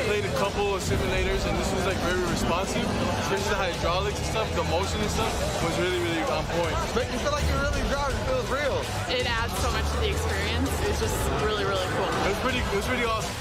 played a couple of simulators, and this was like very responsive, especially the hydraulics and stuff, the motion and stuff was really, really on point. But you feel like you're really driving, it feels real. It adds so much to the experience. It's just really, really cool. It was pretty awesome.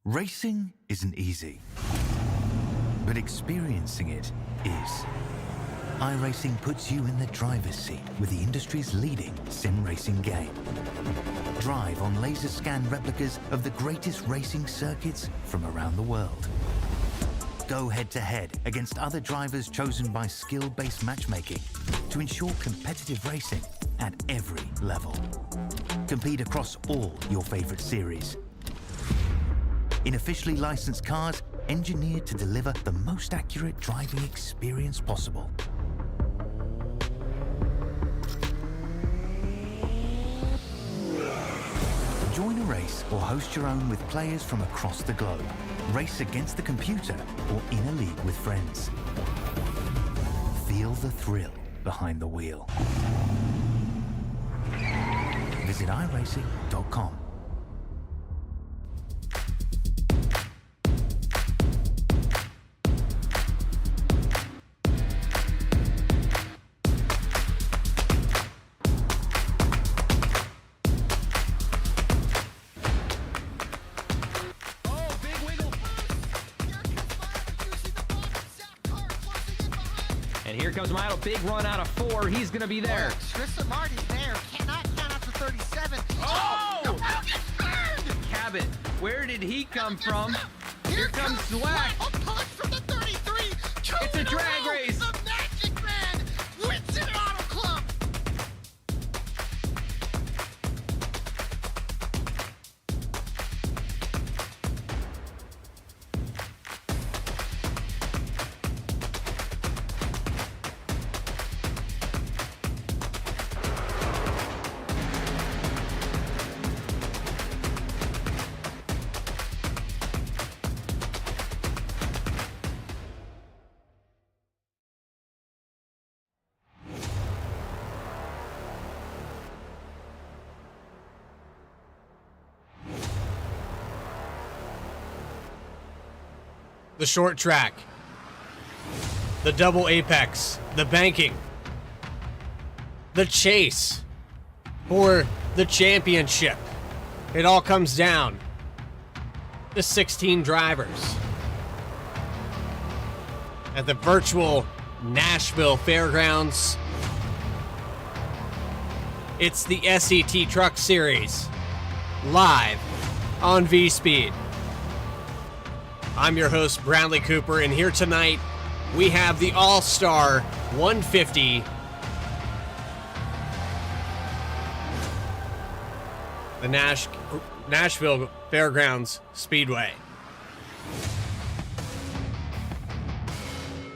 Racing isn't easy, but experiencing it is. iRacing puts you in the driver's seat with the industry's leading sim racing game. Drive on laser scan replicas of the greatest racing circuits from around the world. Go head-to-head against other drivers chosen by skill-based matchmaking to ensure competitive racing at every level. Compete across all your favorite series. In officially licensed cars, engineered to deliver the most accurate driving experience possible. Join a race or host your own with players from across the globe. Race against the computer or in a league with friends. Feel the thrill behind the wheel. Visit iRacing.com. And here comes Milo, big run out of 4. He's going to be there. Tristan Martin's there. Cannot count up to 37. Oh! No, gets burned! Cabot, where did he come from? Here comes Slack. A punch from the 33. It's a drag race. The Magic Man wins it Auto Club. The short track, the double apex, the banking, the chase for the championship. It all comes down to 16 drivers at the virtual Nashville Fairgrounds. It's the SET Truck Series live on VSPEED. I'm your host, Bradley Cooper, and here tonight we have the All-Star 150. The Nashville Fairgrounds Speedway.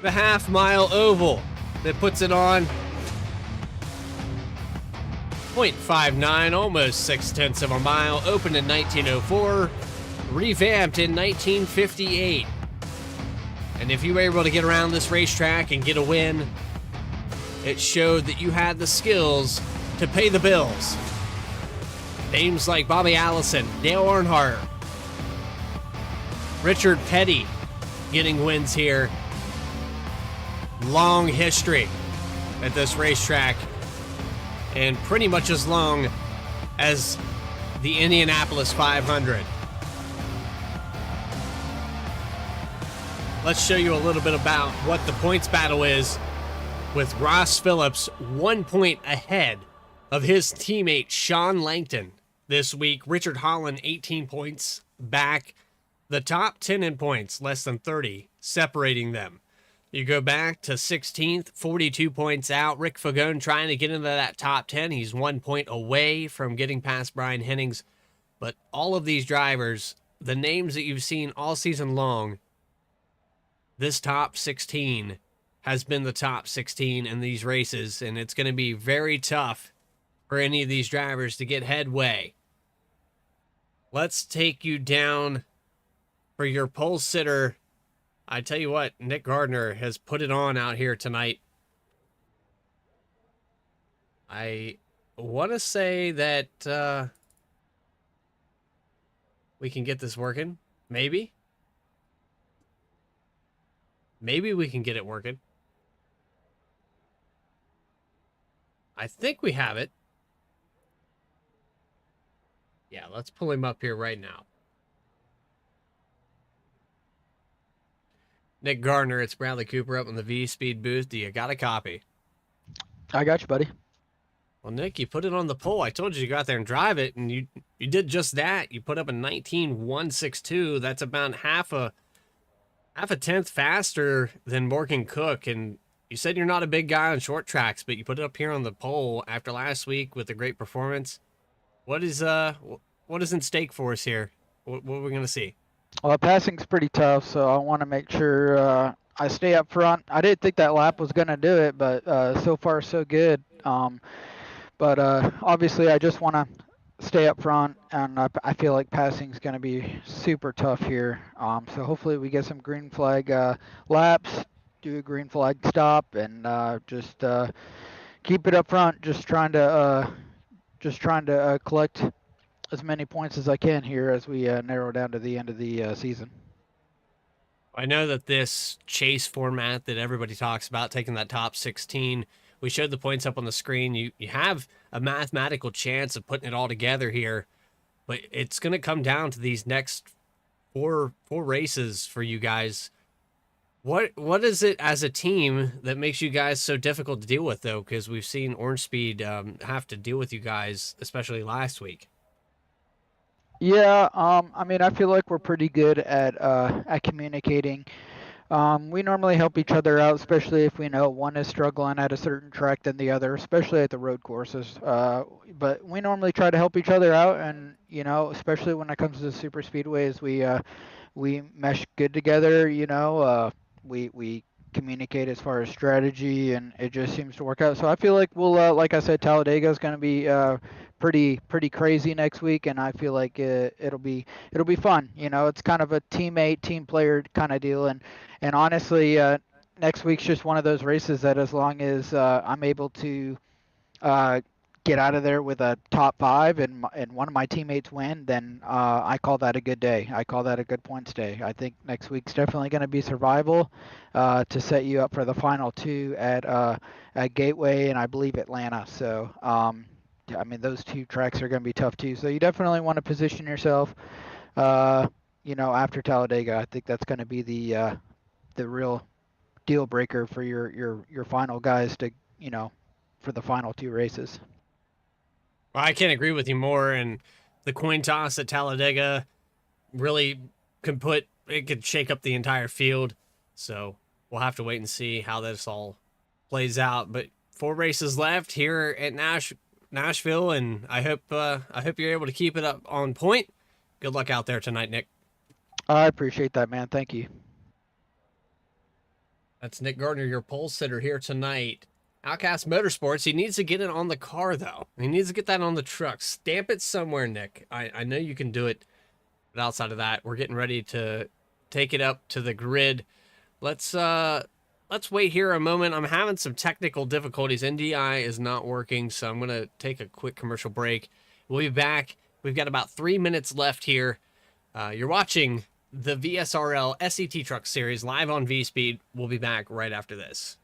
The half-mile oval that puts it on 0.59, almost 0.6 of a mile, opened in 1904. Revamped in 1958. And if you were able to get around this racetrack and get a win, it showed that you had the skills to pay the bills. Names like Bobby Allison, Dale Earnhardt, Richard Petty getting wins here. Long history at this racetrack, and pretty much as long as the Indianapolis 500. Let's show you a little bit about what the points battle is, with Ross Phillips 1 point ahead of his teammate Sean Langton. this week. Richard Holland, 18 points back. The top 10 in points, less than 30, separating them. You go back to 16th, 42 points out. Rick Fagone trying to get into that top 10. He's 1 point away from getting past Brian Hennings. But all of these drivers, the names that you've seen all season long, this top 16 has been the top 16 in these races, and it's going to be very tough for any of these drivers to get headway. Let's take you down for your pole sitter. I tell you what, Nick Gardner has put it on out here tonight. I want to say that we can get this working. Maybe. Maybe we can get it working. I think we have it. Yeah, let's pull him up here right now. Nick Gardner, it's Bradley Cooper up in the VSPEED booth. Do you got a copy? I got you, buddy. Well, Nick, you put it on the pole. I told you to go out there and drive it, and you did just that. You put up a 19.162. That's about half a tenth faster than Morgan Cook. And you said you're not a big guy on short tracks, but you put it up here on the pole after last week with a great performance. What is in stake for us here? What are we going to see? Well, passing's pretty tough, so I want to make sure I stay up front. I didn't think that lap was going to do it, but so far so good. But obviously I just want to stay up front, and I feel like passing's going to be super tough here. So hopefully we get some green flag laps, do a green flag stop, and just keep it up front. Just trying to collect as many points as I can here as we narrow down to the end of the season. I know that this chase format that everybody talks about, taking that top 16, we showed the points up on the screen. You have a mathematical chance of putting it all together here, but it's going to come down to these next four races for you guys. What is it as a team that makes you guys so difficult to deal with, though? Because we've seen Orange Speed have to deal with you guys, especially last week. Yeah, I mean, I feel like we're pretty good at communicating. We normally help each other out, especially if we know one is struggling at a certain track than the other, especially at the road courses. But we normally try to help each other out, and especially when it comes to the super speedways, we mesh good together. We communicate as far as strategy, and it just seems to work out. So I feel like we'll, like I said, Talladega is going to be pretty crazy next week, and I feel like it'll be fun. It's kind of a teammate, team player kind of deal, and honestly, next week's just one of those races that as long as I'm able to get out of there with a top 5 and one of my teammates win, then I call that a good day. I call that a good points day. I think next week's definitely going to be survival to set you up for the final 2 at Gateway and I believe Atlanta. So I mean, those 2 tracks are going to be tough too. So you definitely want to position yourself after Talladega. I think that's going to be the real deal breaker for your final guys to for the final 2 races. Well, I can't agree with you more, and the coin toss at Talladega really could shake up the entire field. So we'll have to wait and see how this all plays out. But 4 races left here at Nashville, and I hope you're able to keep it up on point. Good luck out there tonight, Nick. I appreciate that, man. Thank you. That's Nick Gardner, your pole sitter here tonight. Outcast Motorsports, he needs to get it on the car, though. He needs to get that on the truck. Stamp it somewhere, Nick. I know you can do it. But outside of that, we're getting ready to take it up to the grid. Let's wait here a moment. I'm having some technical difficulties. NDI is not working, so I'm going to take a quick commercial break. We'll be back. We've got about 3 minutes left here. You're watching the VSRL SET Truck Series live on VSPEED. We'll be back right after this.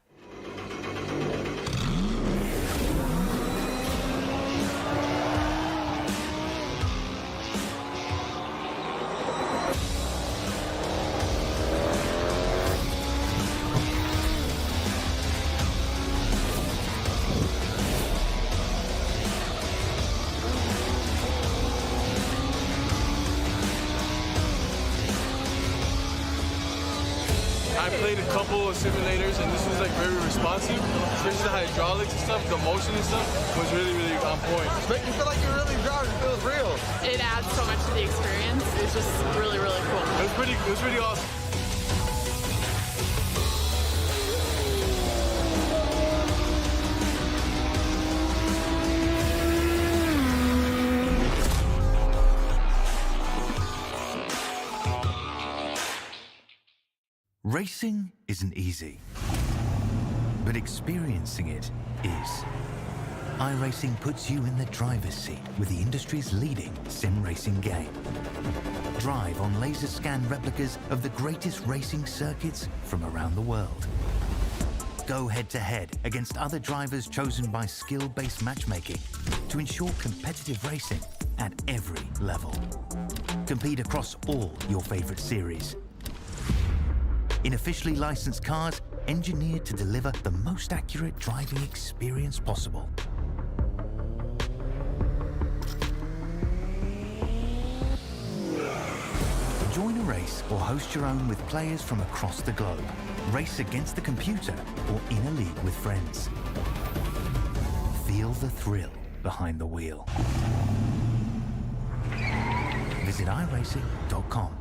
I played a couple of simulators, and this was like very responsive, especially the hydraulics and stuff. The motion and stuff was really, really on point. Make you feel like you're really driving. It feels real. It adds so much to the experience. It's just really, really cool. It was pretty awesome. Racing isn't easy, but experiencing it is. iRacing puts you in the driver's seat with the industry's leading sim racing game. Drive on laser scan replicas of the greatest racing circuits from around the world. Go head-to-head against other drivers chosen by skill-based matchmaking to ensure competitive racing at every level. Compete across all your favorite series. In officially licensed cars, engineered to deliver the most accurate driving experience possible. Join a race or host your own with players from across the globe. Race against the computer or in a league with friends. Feel the thrill behind the wheel. Visit iRacing.com.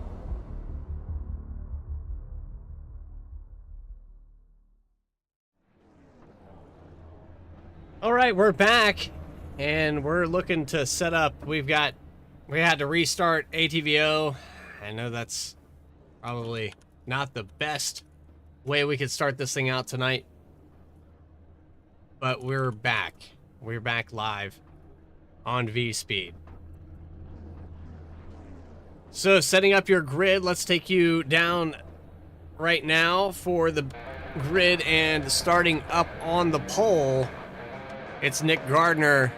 All right, we're back, and we're looking to set up. We had to restart ATVO. I know that's probably not the best way we could start this thing out tonight, but we're back. We're back live on VSPEED. So setting up your grid, let's take you down right now for the grid, and starting up on the pole, it's Nick Gardner.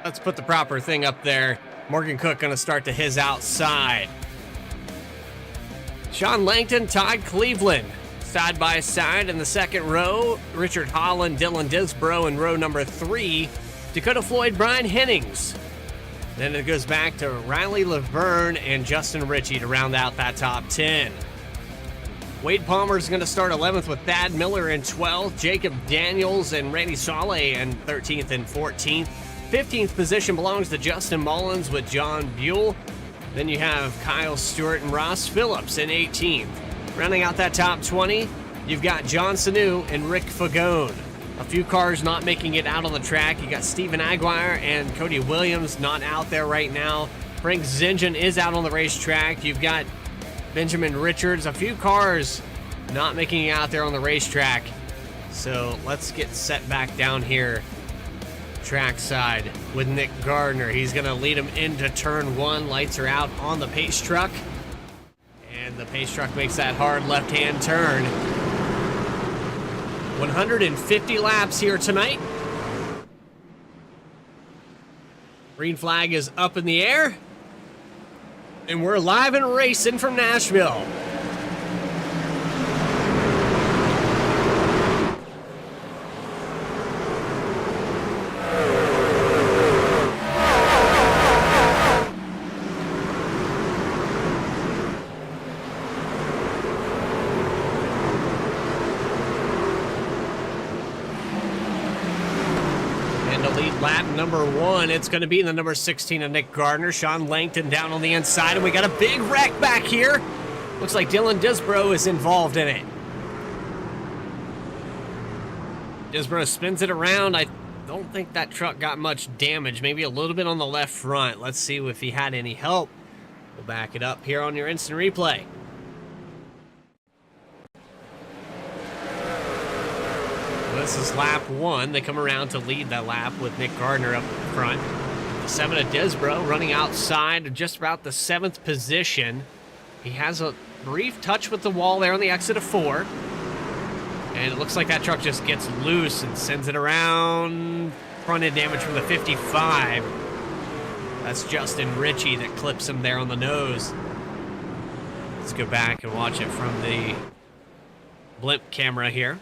Let's put the proper thing up there. Morgan Cook gonna start to his outside. Sean Langton, Todd Cleveland, side by side in the second row. Richard Holland, Dylan Disbro in row number 3. Dakota Floyd, Brian Hennings. Then it goes back to Riley Laverne and Justin Ritchie to round out that top 10. Wade Palmer's going to start 11th with Thad Miller in 12th. Jacob Daniels and Randy Saleh in 13th and 14th. 15th position belongs to Justin Mullins with John Buell. Then you have Kyle Stewart and Ross Phillips in 18th. Rounding out that top 20, you've got John Sanu and Rick Fagone. A few cars not making it out on the track. You got Stephen Aguirre and Cody Williams not out there right now. Frank Zingen is out on the racetrack. You've got Benjamin Richards, a few cars not making it out there on the racetrack. So let's get set back down here trackside with Nick Gardner. He's going to lead him into turn 1. Lights are out on the pace truck. And the pace truck makes that hard left-hand turn. 150 laps here tonight. Green flag is up in the air. And we're live and racing from Nashville. Lap number 1, it's going to be the number 16 of Nick Gardner. Sean Langton down on the inside, and we got a big wreck back here. Looks like Dylan Disbro is involved in it. Disbro spins it around. I don't think that truck got much damage. Maybe a little bit on the left front. Let's see if he had any help. We'll back it up here on your instant replay. This is lap 1. They come around to lead that lap with Nick Gardner up front. 7 of Disbro running outside, just about the 7th position. He has a brief touch with the wall there on the exit of 4. And it looks like that truck just gets loose and sends it around. Front end damage from the 55. That's Justin Ritchie that clips him there on the nose. Let's go back and watch it from the blimp camera here.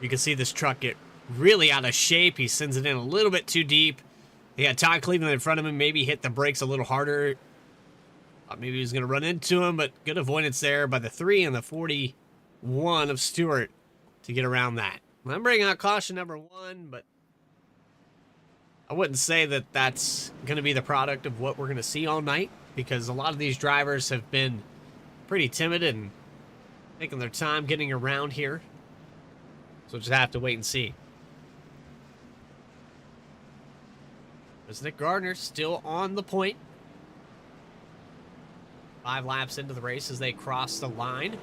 You can see this truck get really out of shape. He sends it in a little bit too deep. He had Todd Cleveland in front of him. Maybe hit the brakes a little harder Thought maybe he was going to run into him, but good avoidance there by the 3 and the 41 of Stewart to get around that. I'm bringing out caution number 1, but I wouldn't say that that's going to be the product of what we're going to see all night, because a lot of these drivers have been pretty timid and taking their time getting around here. So we'll just have to wait and see. There's Nick Gardner still on the point. 5 laps into the race as they cross the line.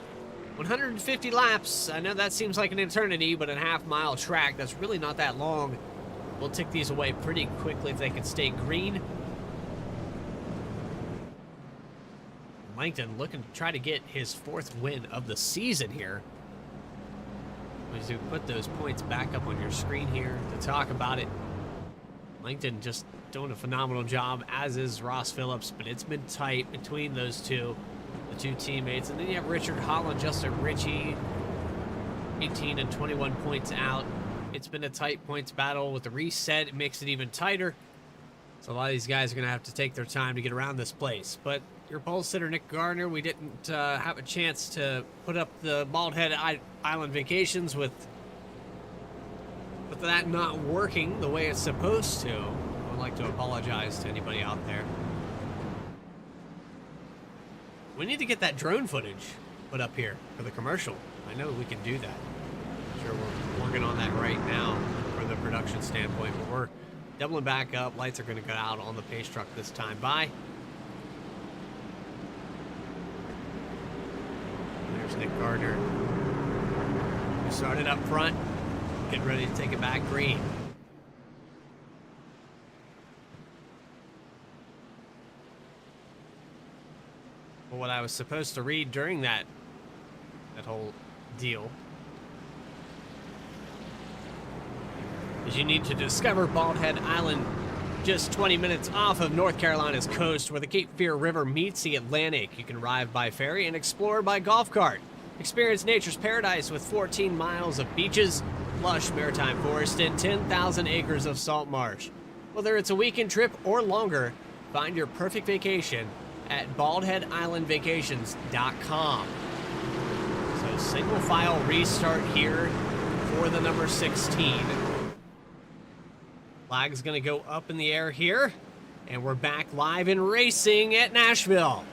150 laps. I know that seems like an eternity, but a half-mile track, that's really not that long. We'll tick these away pretty quickly if they can stay green. Langton looking to try to get his 4th win of the season here. As you put those points back up on your screen here to talk about it. Langton just doing a phenomenal job, as is Ross Phillips, but it's been tight between those two, the 2 teammates. And then you have Richard Holland, Justin Ritchie, 18 and 21 points out. It's been a tight points battle. With the reset, it makes it even tighter. So a lot of these guys are going to have to take their time to get around this place. But your pole sitter, Nick Gardner, we didn't have a chance to put up the Bald Head Island Vacations with that not working the way it's supposed to. I'd like to apologize to anybody out there. We need to get that drone footage put up here for the commercial. I know we can do that. I'm sure we're working on that right now from the production standpoint, but we're doubling back up. Lights are going to go out on the pace truck this time. Bye. There's Nick Gardner, who started up front, getting ready to take it back green. Well, what I was supposed to read during that whole deal is you need to discover Bald Head Island, just 20 minutes off of North Carolina's coast, where the Cape Fear River meets the Atlantic. You can arrive by ferry and explore by golf cart. Experience nature's paradise with 14 miles of beaches, lush maritime forest, and 10,000 acres of salt marsh. Whether it's a weekend trip or longer, find your perfect vacation at baldheadislandvacations.com. So single file restart here for the number 16. Flag's going to go up in the air here, and we're back live in racing at Nashville.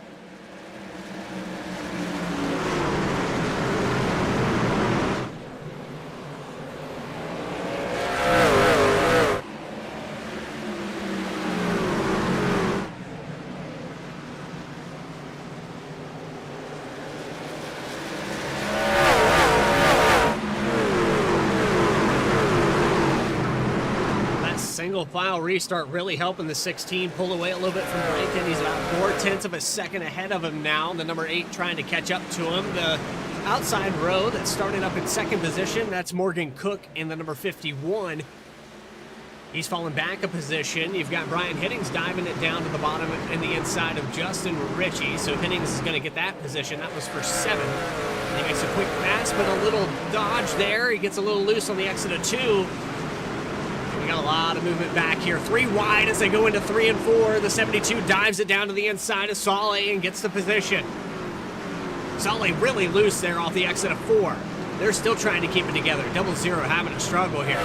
Single file restart really helping the 16 pull away a little bit from Rankin. He's about 4/10 of a second ahead of him now. The number 8 trying to catch up to him. The outside row that started up in 2nd position, that's Morgan Cook in the number 51. He's fallen back a position. You've got Brian Hiddings diving it down to the bottom and the inside of Justin Ritchie. So Hiddings is going to get that position. That was for 7th. He makes a quick pass, but a little dodge there. He gets a little loose on the exit of 2. We got a lot of movement back here. 3 wide as they go into 3 and 4. The 72 dives it down to the inside of Saleh and gets the position. Saleh really loose there off the exit of 4. They're still trying to keep it together. 00 having a struggle here.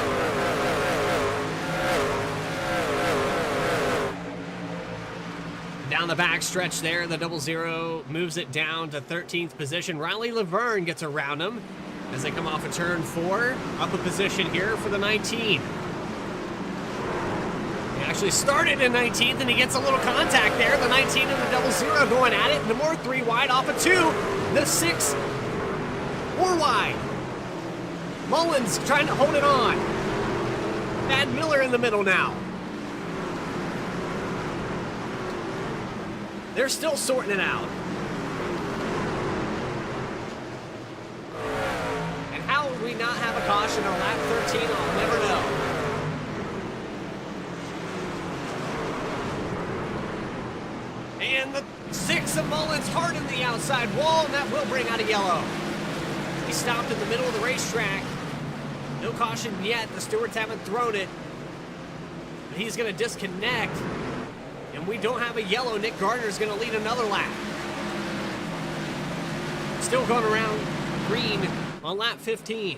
Down the back stretch there, the 00 moves it down to 13th position. Riley Laverne gets around him as they come off of turn 4. Up a position here for the 19. Actually started in 19th, and he gets a little contact there. The 19 and the 00 going at it. Namor 3 wide off of 2. The 6 4 wide. Mullins trying to hold it on. Thad Miller in the middle now. They're still sorting it out. And how would we not have a caution on lap 13? I'll never know. And the 6 of Mullins hard in the outside wall, and that will bring out a yellow. He stopped in the middle of the racetrack. No caution yet. The stewards haven't thrown it. But he's going to disconnect. And and we don't have a yellow. Nick Gardner's going to lead another lap. Still going around green on lap 15.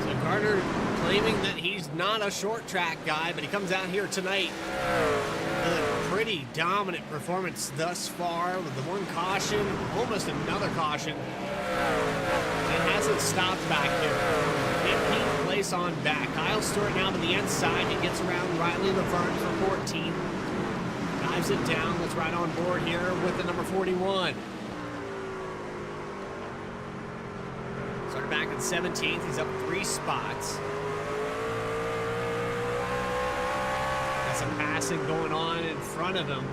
So Gardner claiming that he's not a short track guy, but he comes out here tonight with a pretty dominant performance thus far with the one caution, almost another caution. It hasn't stopped back here. 15th place on back. Kyle Stewart now to the inside. He gets around Riley Laverne for 14. Dives it down. That's right on board here with the number 41. Started back in 17th. He's up 3 spots. Got some passing going on in front of him.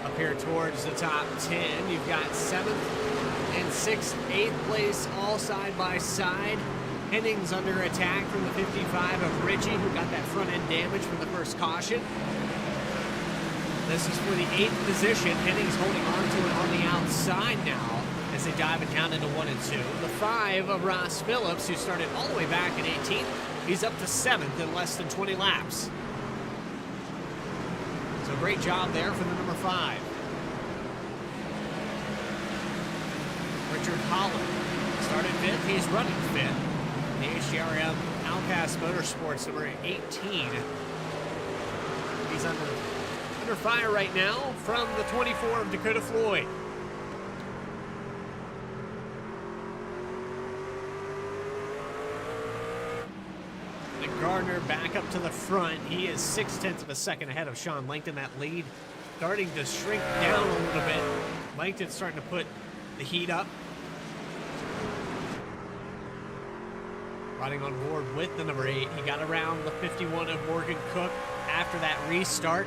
Up here towards the top 10, you've got 7th and 6th, 8th place all side by side. Hennings under attack from the 55 of Ritchie, who got that front end damage from the first caution. This is for the 8th position. Hennings holding on to it on the outside now as they dive it down into 1 and 2. The 5 of Ross Phillips, who started all the way back in 18th, he's up to 7th in less than 20 laps. So great job there for the number 5. Richard Holland started 5th. He's running 5th. The HDRM Outcast Motorsports number 18. He's under fire right now from the 24 of Dakota Floyd. Nick Gardner back up to the front. He is 0.6 of a second ahead of Sean Langton. That lead starting to shrink down a little bit. Langton's starting to put the heat up. Riding on board with the number 8. He got around the 51 of Morgan Cook after that restart.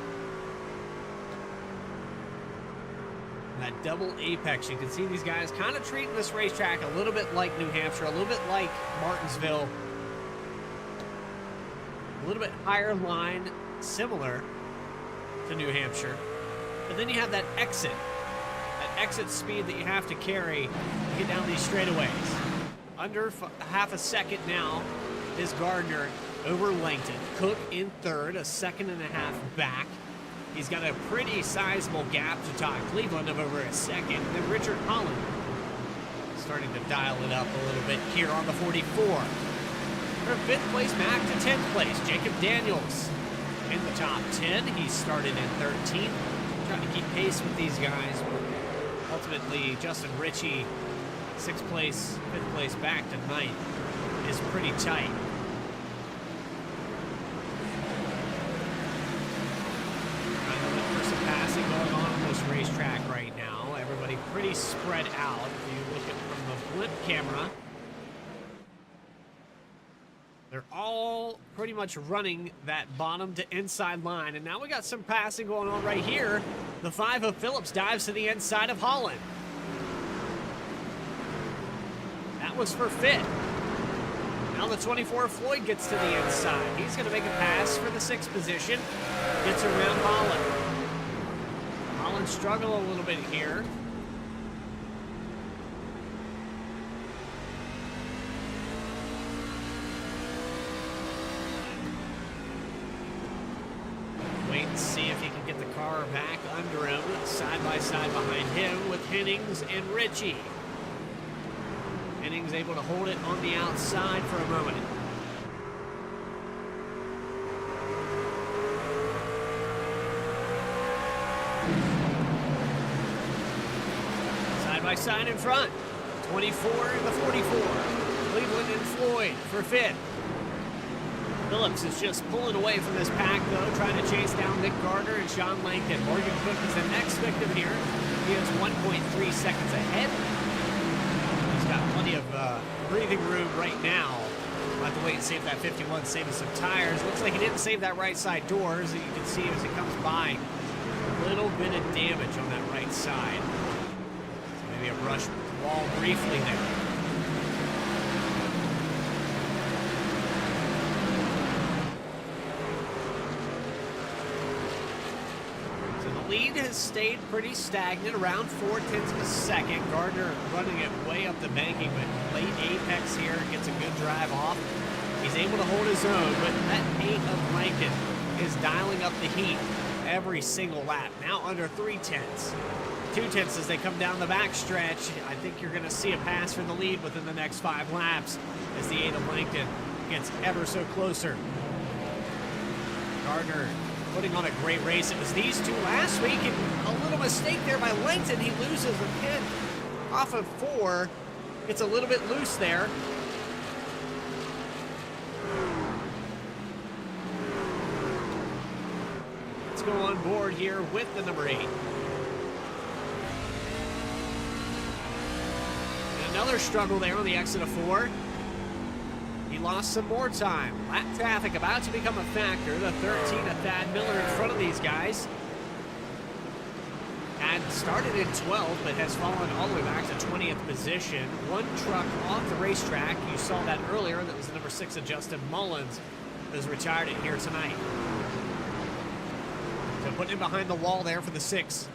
That double apex, you can see these guys kind of treating this racetrack a little bit like New Hampshire, a little bit like Martinsville. A little bit higher line, similar to New Hampshire. But then you have that exit speed that you have to carry to get down these straightaways. Under half a second now is Gardner over Langton. Cook in 3rd, a 2.5 seconds back. He's got a pretty sizable gap to Todd Cleveland of over a second. Then Richard Holland starting to dial it up a little bit here on the 44. From 5th place back to 10th place, Jacob Daniels in the top 10. He started in 13th, trying to keep pace with these guys. But ultimately, Justin Ritchie, 6th place, 5th place back to 9th is pretty tight. Going on this racetrack right now. Everybody pretty spread out. If you look at it from the blimp camera, they're all pretty much running that bottom to inside line. And now we got some passing going on right here. The 5 of Phillips dives to the inside of Holland. That was for 5th. Now the 24 of Floyd gets to the inside. He's going to make a pass for the 6th position. Gets around Holland. Holland struggle a little bit here. Wait and see if he can get the car back under him, side by side behind him with Hennings and Ritchie. Hennings able to hold it on the outside for a moment. Side by side in front. 24 and the 44. Cleveland and Floyd for 5th. Phillips is just pulling away from this pack, though, trying to chase down Nick Gardner and Sean Langton. Morgan Cook is the next victim here. He is 1.3 seconds ahead. He's got plenty of breathing room right now. We'll have to wait and see if that 51 saves some tires. Looks like he didn't save that right side door, as you can see as he comes by. A little bit of damage on that right side. So maybe a brush wall briefly there. lead has stayed pretty stagnant, around 4/10 of a second. Gardner running it way up the banking, but late apex here, gets a good drive off. He's able to hold his own, but that 8 of Lincoln is dialing up the heat every single lap. Now under 3/10. 2/10 as they come down the backstretch. I think you're going to see a pass for the lead within the next 5 laps as the 8 of Langton gets ever so closer. Gardner putting on a great race. It was these two last week, and a little mistake there by Langton. He loses a pin off of 4. It's a little bit loose there. Let's go on board here with the number 8. Another struggle there on the exit of 4. He lost some more time. Lap traffic about to become a factor. The 13 of Thad Miller in front of these guys. Had started in 12, but has fallen all the way back to 20th position. One truck off the racetrack. You saw that earlier. That was the number 6 of Justin Mullins, who's retired it here tonight. So putting him behind the wall there for the 6.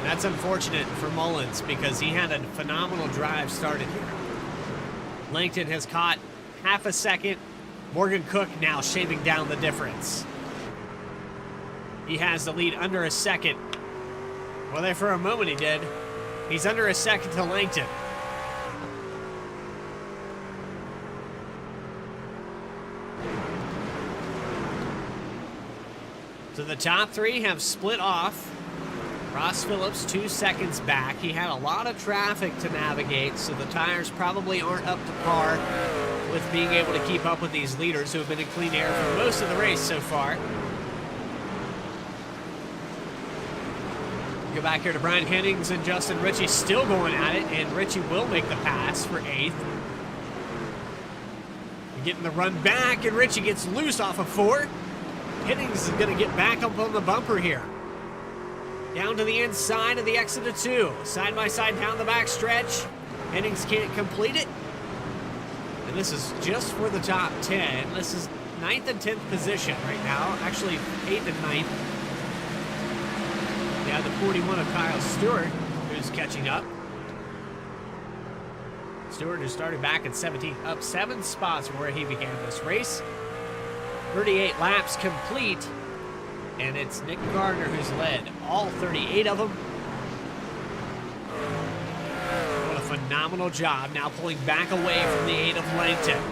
That's unfortunate for Mullins because he had a phenomenal drive started here. Langton has caught half a second. Morgan Cook now shaving down the difference. He has the lead under a second. Well, there for a moment he did. He's under a second to Langton. So the top 3 have split off. Ross Phillips 2 seconds back. He had a lot of traffic to navigate, so the tires probably aren't up to par with being able to keep up with these leaders who have been in clean air for most of the race so far. Go back here to Brian Hennings and Justin Ritchie still going at it, and Ritchie will make the pass for 8th. Getting the run back, and Ritchie gets loose off of 4. Hennings is going to get back up on the bumper here. Down to the inside of the exit of 2. Side by side down the back stretch. Hennings can't complete it. And this is just for the top 10. This is 9th and 10th position right now. Actually, 8th and 9th. Yeah, the 41 of Kyle Stewart, who's catching up. Stewart, who started back at 17th, up 7 spots from where he began this race. 38 laps complete. And it's Nick Gardner who's led all 38 of them. What a phenomenal job. Now pulling back away from the 8 of Langton.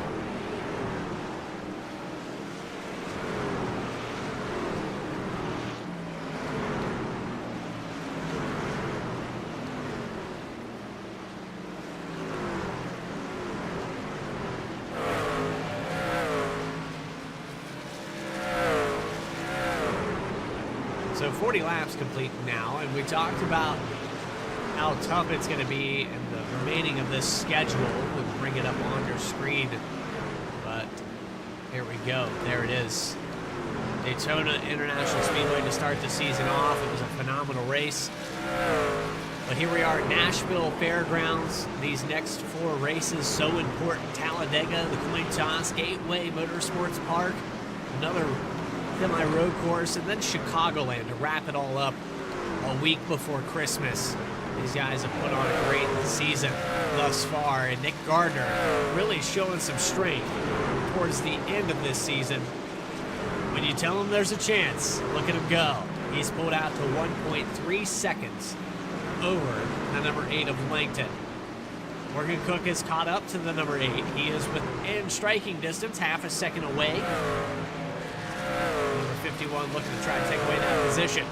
So 40 laps complete now, and we talked about how tough it's going to be in the remaining of this schedule. We'll bring it up on your screen, but here we go. There it is. Daytona International Speedway to start the season off. It was a phenomenal race. But here we are at Nashville Fairgrounds. These next 4 races, so important. Talladega, the Coin Toss, Gateway Motorsports Park, another semi-road course, and then Chicagoland to wrap it all up a week before Christmas. These guys have put on a great season thus far, and Nick Gardner really showing some strength towards the end of this season. When you tell him there's a chance, look at him go. He's pulled out to 1.3 seconds over the number 8 of Langton. Morgan Cook is caught up to the number 8. He is within striking distance, half a second away. Number 51 looking to try to take away that position.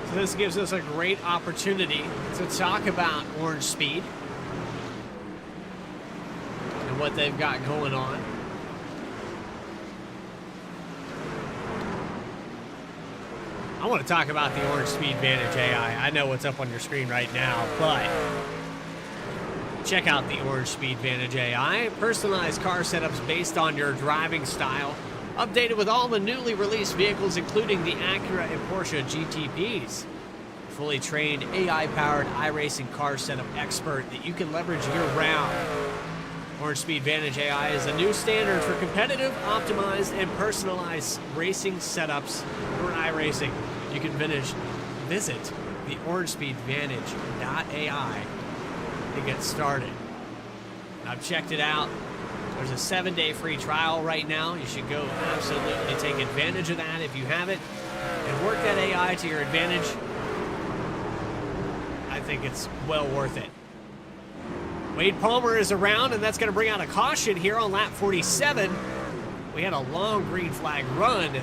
So this gives us a great opportunity to talk about Orange Speed and what they've got going on. I want to talk about the Orange Speed Vantage AI. I know what's up on your screen right now, but check out the Orange Speed Vantage AI. Personalized car setups based on your driving style. Updated with all the newly released vehicles, including the Acura and Porsche GTPs. Fully trained AI-powered iRacing car setup expert that you can leverage year-round. Orange Speed Vantage AI is a new standard for competitive, optimized, and personalized racing setups for iRacing. You can visit the orangespeedvantage.ai to get started. I've checked it out. There's a 7-day free trial right now. You should go absolutely take advantage of that if you have it and work that AI to your advantage. I think it's well worth it. Wade Palmer is around, and that's going to bring out a caution here on lap 47. We had a long green flag run. The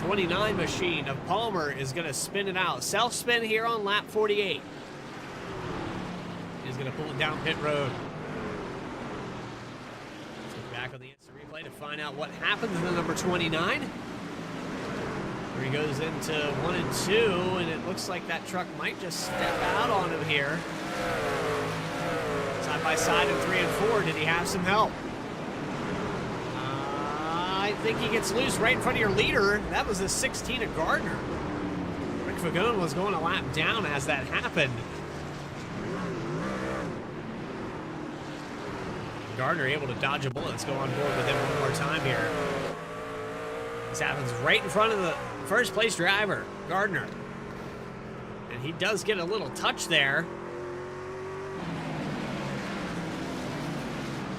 29 machine of Palmer is going to spin it out. Self-spin here on lap 48. He's going to pull it down pit road. Let's look back on the instant replay to find out what happened to the number 29. Here he goes into 1 and 2, and it looks like that truck might just step out on him here. Side by side in 3 and 4. Did he have some help? I think he gets loose right in front of your leader. That was a 16 of Gardner. Rick Fagone was going a lap down as that happened. Gardner able to dodge a bullet. Let's go on board with him one more time here. This happens right in front of the first place driver, Gardner. And he does get a little touch there.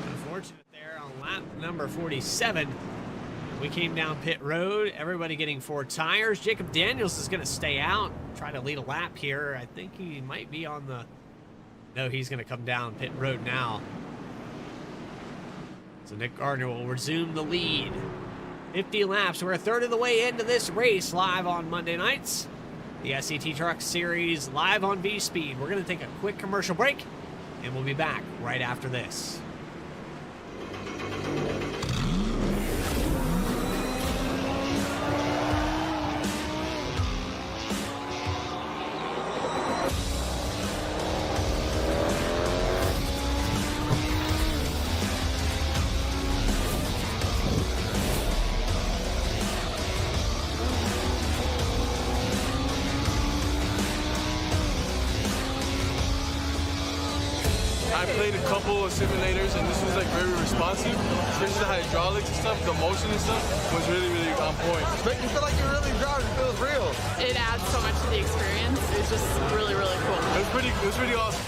Unfortunate there on lap number 47. We came down pit road, everybody getting 4 tires. Jacob Daniels is going to stay out, try to lead a lap here. I think he might be on the... No, he's going to come down pit road now. So Nick Gardner will resume the lead. 50 laps. We're a third of the way into this race live on Monday nights. The SCT Truck Series live on VSPEED. We're going to take a quick commercial break, and we'll be back right after this. I played a couple of simulators, and this was like very responsive, especially the hydraulics and stuff. The motion and stuff was really, really on point. Make you feel like you're really driving. It feels real. It adds so much to the experience. It's just really, really cool. It was pretty awesome.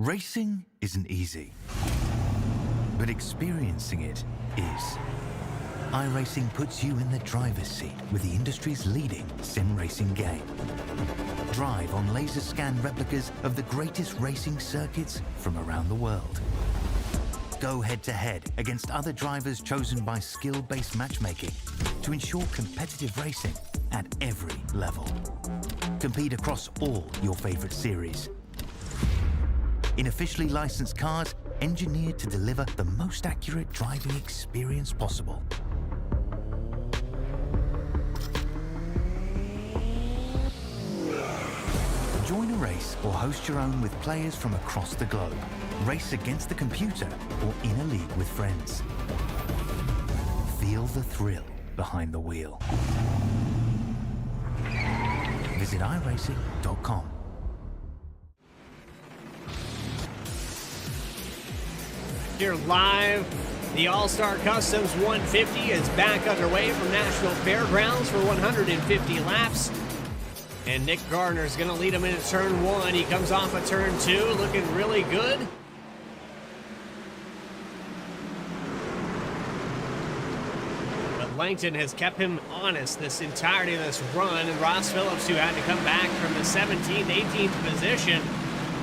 Racing isn't easy, but experiencing it is. iRacing puts you in the driver's seat with the industry's leading sim racing game. Drive on laser scan replicas of the greatest racing circuits from around the world. Go head-to-head against other drivers chosen by skill-based matchmaking to ensure competitive racing at every level. Compete across all your favorite series. In officially licensed cars, engineered to deliver the most accurate driving experience possible. Join a race or host your own with players from across the globe. Race against the computer or in a league with friends. Feel the thrill behind the wheel. Visit iRacing.com. Here live, the All-Star Customs 150 is back underway from Nashville Fairgrounds for 150 laps. And Nick Gardner is going to lead him into turn 1. He comes off of turn 2, looking really good. But Langton has kept him honest this entirety of this run. And Ross Phillips, who had to come back from the 17th, 18th position,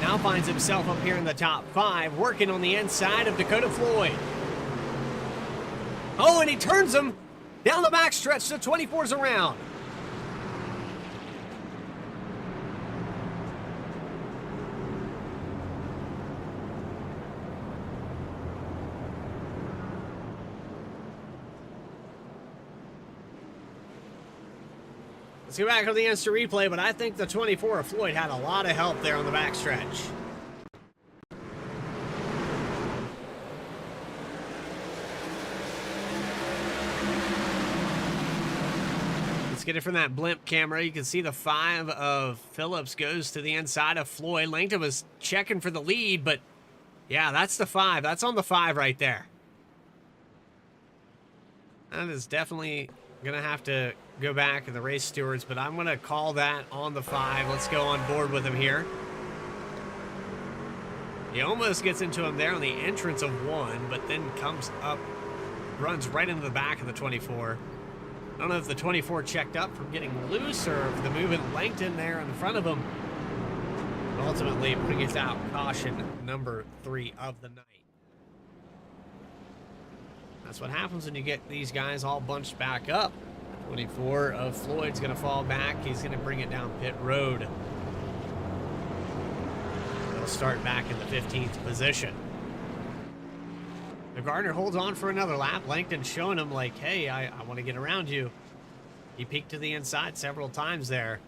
now finds himself up here in the top 5, working on the inside of Dakota Floyd. Oh, and he turns him down the backstretch. The 24's around. Let's go back on the instant replay, but I think the 24 of Floyd had a lot of help there on the backstretch. Let's get it from that blimp camera. You can see the 5 of Phillips goes to the inside of Floyd. Langton was checking for the lead, but yeah, that's the 5. That's on the 5 right there. That is definitely going to have to go back in the race stewards, but I'm going to call that on the 5. Let's go on board with him here. He almost gets into him there on the entrance of 1, but then comes up, runs right into the back of the 24. I don't know if the 24 checked up from getting loose or if the movement Langton there in front of him. But ultimately brings out caution number 3 of the night. That's what happens when you get these guys all bunched back up. 24 of Floyd's going to fall back. He's going to bring it down pit road. They'll start back in the 15th position. The Gardner holds on for another lap. Langton's showing him like, hey, I want to get around you. He peeked to the inside several times there.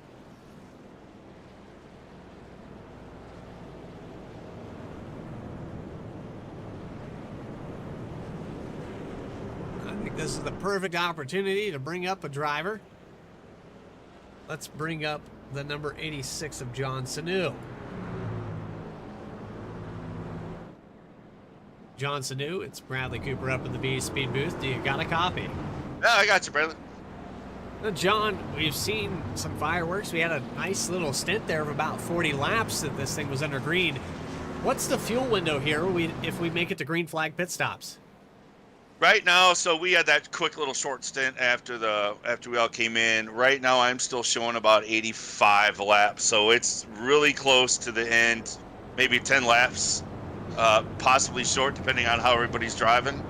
I think this is the perfect opportunity to bring up a driver. Let's bring up the number 86 of John Sanu. John Sanu, it's Bradley Cooper up in the VSPEED booth. Do you got a copy? Yeah, I got you, Bradley. Now, John, we've seen some fireworks. We had a nice little stint there of about 40 laps that this thing was under green. What's the fuel window here if we make it to green flag pit stops? Right now, so we had that quick little short stint after we all came in. Right now, I'm still showing about 85 laps, so it's really close to the end. Maybe 10 laps, possibly short, depending on how everybody's driving.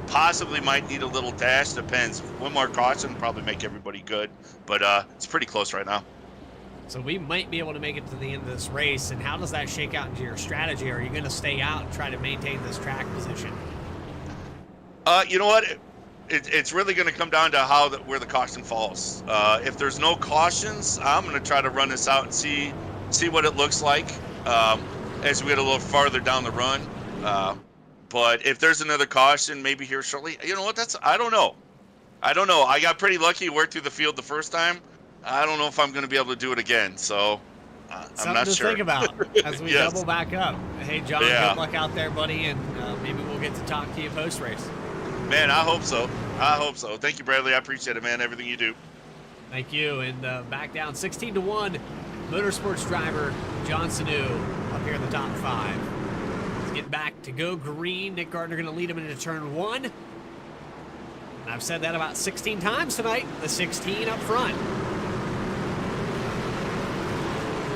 Possibly might need a little dash, depends. One more caution, probably make everybody good, but it's pretty close right now. So we might be able to make it to the end of this race, and how does that shake out into your strategy? Are you going to stay out and try to maintain this track position? You know what? It's really going to come down to where the caution falls. If there's no cautions, I'm going to try to run this out and see what it looks like as we get a little farther down the run. But if there's another caution, maybe here shortly, you know what? I don't know. I got pretty lucky, worked through the field the first time. I don't know if I'm going to be able to do it again. So I'm not sure. Something to think about as we Yes. double back up. Hey, John, good luck out there, buddy, and maybe we'll get to talk to you post-race. Man, I hope so. Thank you, Bradley. I appreciate it, man. Everything you do. Thank you. And back down 16-1, motorsports driver John Sanu up here in the top 5. Let's get back to go green. Nick Gardner going to lead him into turn 1. And I've said that about 16 times tonight. The 16 up front.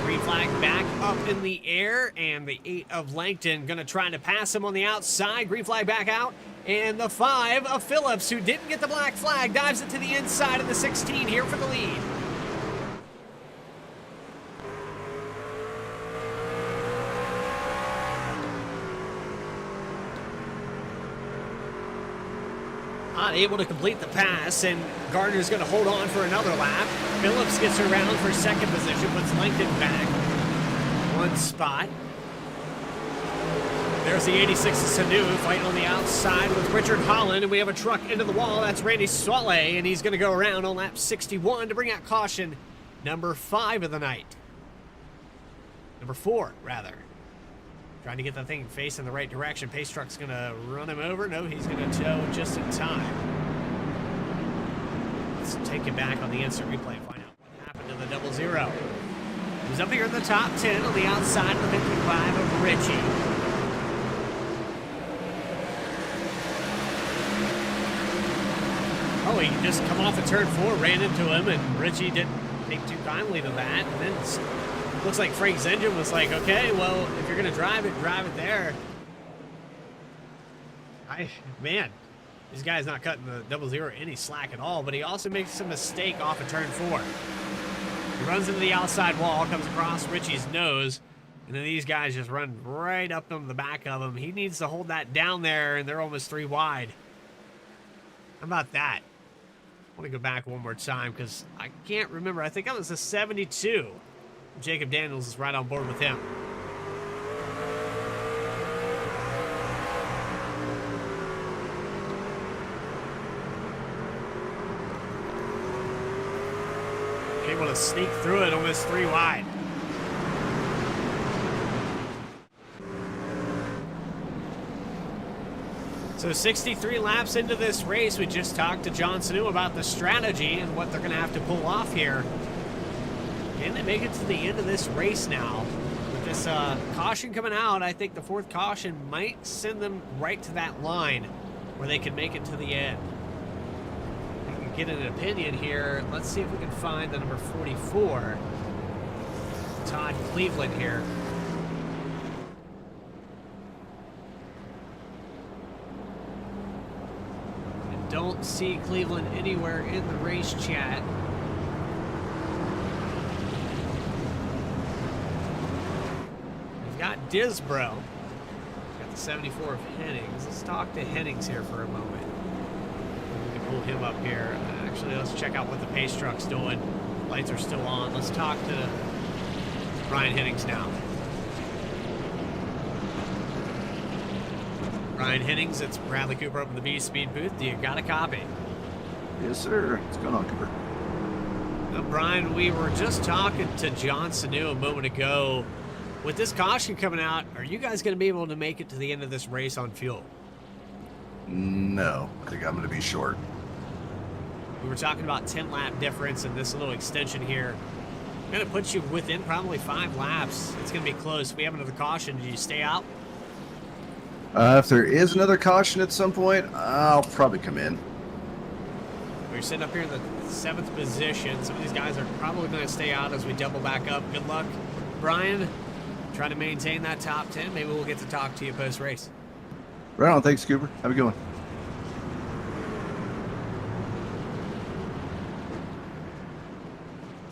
Green flag back up in the air, and the 8 of Langton going to try to pass him on the outside. Green flag back out. And the 5 of Phillips, who didn't get the black flag, dives it to the inside of the 16 here for the lead. Not able to complete the pass, and Gardner's going to hold on for another lap. Phillips gets around for second position, puts Langton back 1 spot. There's the 86 of Sanu fighting on the outside with Richard Holland, and we have a truck into the wall. That's Randy Swale, and he's going to go around on lap 61 to bring out caution number 5 of the night. Number 4, rather. Trying to get that thing facing the right direction. Pace truck's going to run him over. No, he's going to tow just in time. Let's take it back on the instant replay and find out what happened to the 00. He's up here in the top 10 on the outside of the 55 of Richie. Oh, he just come off of turn 4, ran into him, and Richie didn't take too kindly to that. And then looks like Frank's engine was like, okay, well, if you're going to drive it there. Man, this guy's not cutting the 00 any slack at all, but he also makes a mistake off of turn 4. He runs into the outside wall, comes across Richie's nose, and then these guys just run right up on the back of him. He needs to hold that down there, and they're almost 3 wide. How about that? want to go back one more time because I can't remember. I think that was a 72. Jacob Daniels is right on board with him. Able to sneak through it almost 3 wide. So 63 laps into this race, we just talked to John Sanu about the strategy and what they're going to have to pull off here. Can they make it to the end of this race now? With this caution coming out, I think the 4th caution might send them right to that line where they can make it to the end. We can get an opinion here. Let's see if we can find the number 44. Todd Cleveland here. Don't see Cleveland anywhere in the race chat. We've got Disbro. Got the 74 of Hennings. Let's talk to Hennings here for a moment. We can pull him up here. Actually, let's check out what the pace truck's doing. Lights are still on. Let's talk to Ryan Hennings now. Ryan Hennings, it's Bradley Cooper up in the VSPEED booth. Do you got a copy? Yes, sir. What's going on, Cooper? Now, Brian, we were just talking to John Sanu a moment ago. With this caution coming out, are you guys going to be able to make it to the end of this race on fuel? No, I think I'm going to be short. We were talking about 10-lap difference in this little extension here. Going to put you within probably 5 laps. It's going to be close. We have another caution. Do you stay out? If there is another caution at some point, I'll probably come in. We're sitting up here in the 7th position. Some of these guys are probably going to stay out as we double back up. Good luck, Brian. Try to maintain that top 10. Maybe we'll get to talk to you post-race. Right on. Thanks, Cooper. Have a good one.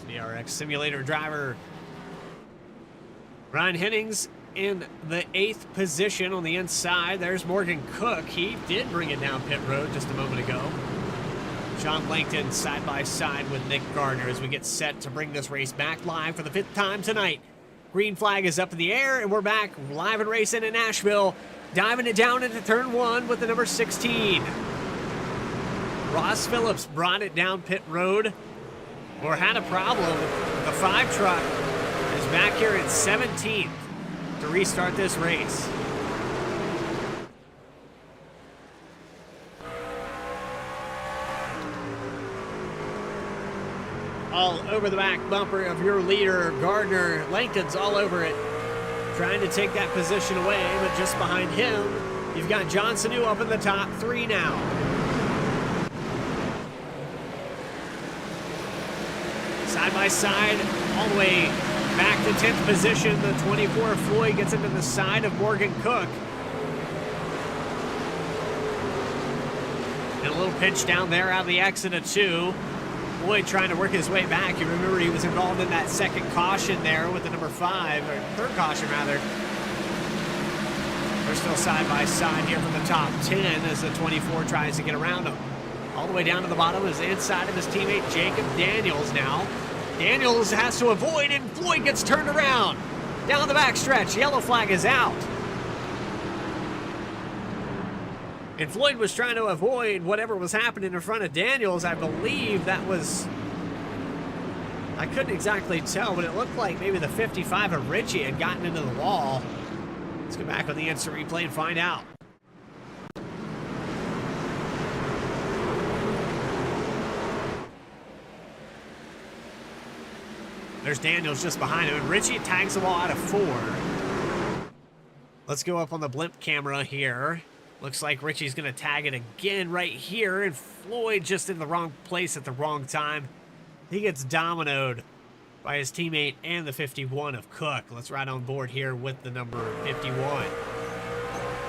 DRX simulator driver Ryan Hennings in the 8th position on the inside. There's Morgan Cook. He did bring it down pit road just a moment ago. Sean Langton side by side with Nick Gardner as we get set to bring this race back live for the 5th time tonight. Green flag is up in the air, and we're back live and racing in Nashville, diving it down into turn 1 with the number 16. Ross Phillips brought it down pit road, or had a problem. The 5 truck is back here at 17th to restart this race. All over the back bumper of your leader, Gardner. Langton's all over it, trying to take that position away, but just behind him, you've got John Sanu up in the top 3 now. Side by side, all the way back to 10th position. The 24 Floyd gets into the side of Morgan Cook. And a little pinch down there out of the exit of 2. Floyd trying to work his way back. You remember he was involved in that 2nd caution there with the number 5, or 3rd caution rather. They're still side by side here from the top 10 as the 24 tries to get around him. All the way down to the bottom is inside of his teammate Jacob Daniels now. Daniels has to avoid, and Floyd gets turned around. Down the backstretch, yellow flag is out. And Floyd was trying to avoid whatever was happening in front of Daniels. I believe that was, I couldn't exactly tell, but it looked like maybe the 55 of Richie had gotten into the wall. Let's go back on the instant replay and find out. There's Daniels just behind him, and Richie tags the ball out of 4. Let's go up on the blimp camera here. Looks like Richie's going to tag it again right here, and Floyd just in the wrong place at the wrong time. He gets dominoed by his teammate and the 51 of Cook. Let's ride on board here with the number 51.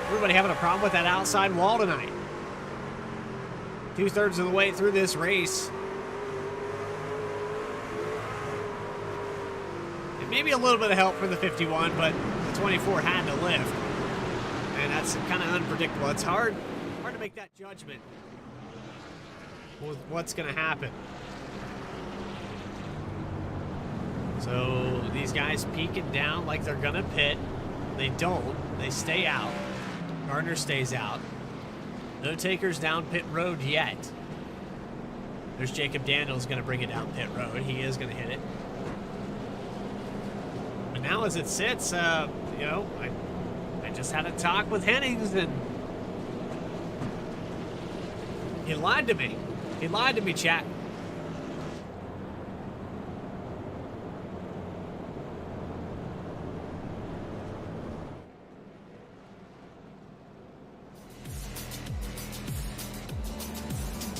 Everybody having a problem with that outside wall tonight. 2/3 of the way through this race. And maybe a little bit of help from the 51, but the 24 had to lift. And that's kind of unpredictable. It's hard to make that judgment. with what's going to happen. So these guys peeking down like they're going to pit. They don't. They stay out. Gardner stays out. No takers down pit road yet. There's Jacob Daniels going to bring it down pit road. He is going to hit it. But now as it sits, you know, I just had a talk with Hennings, and he lied to me. He lied to me, chat.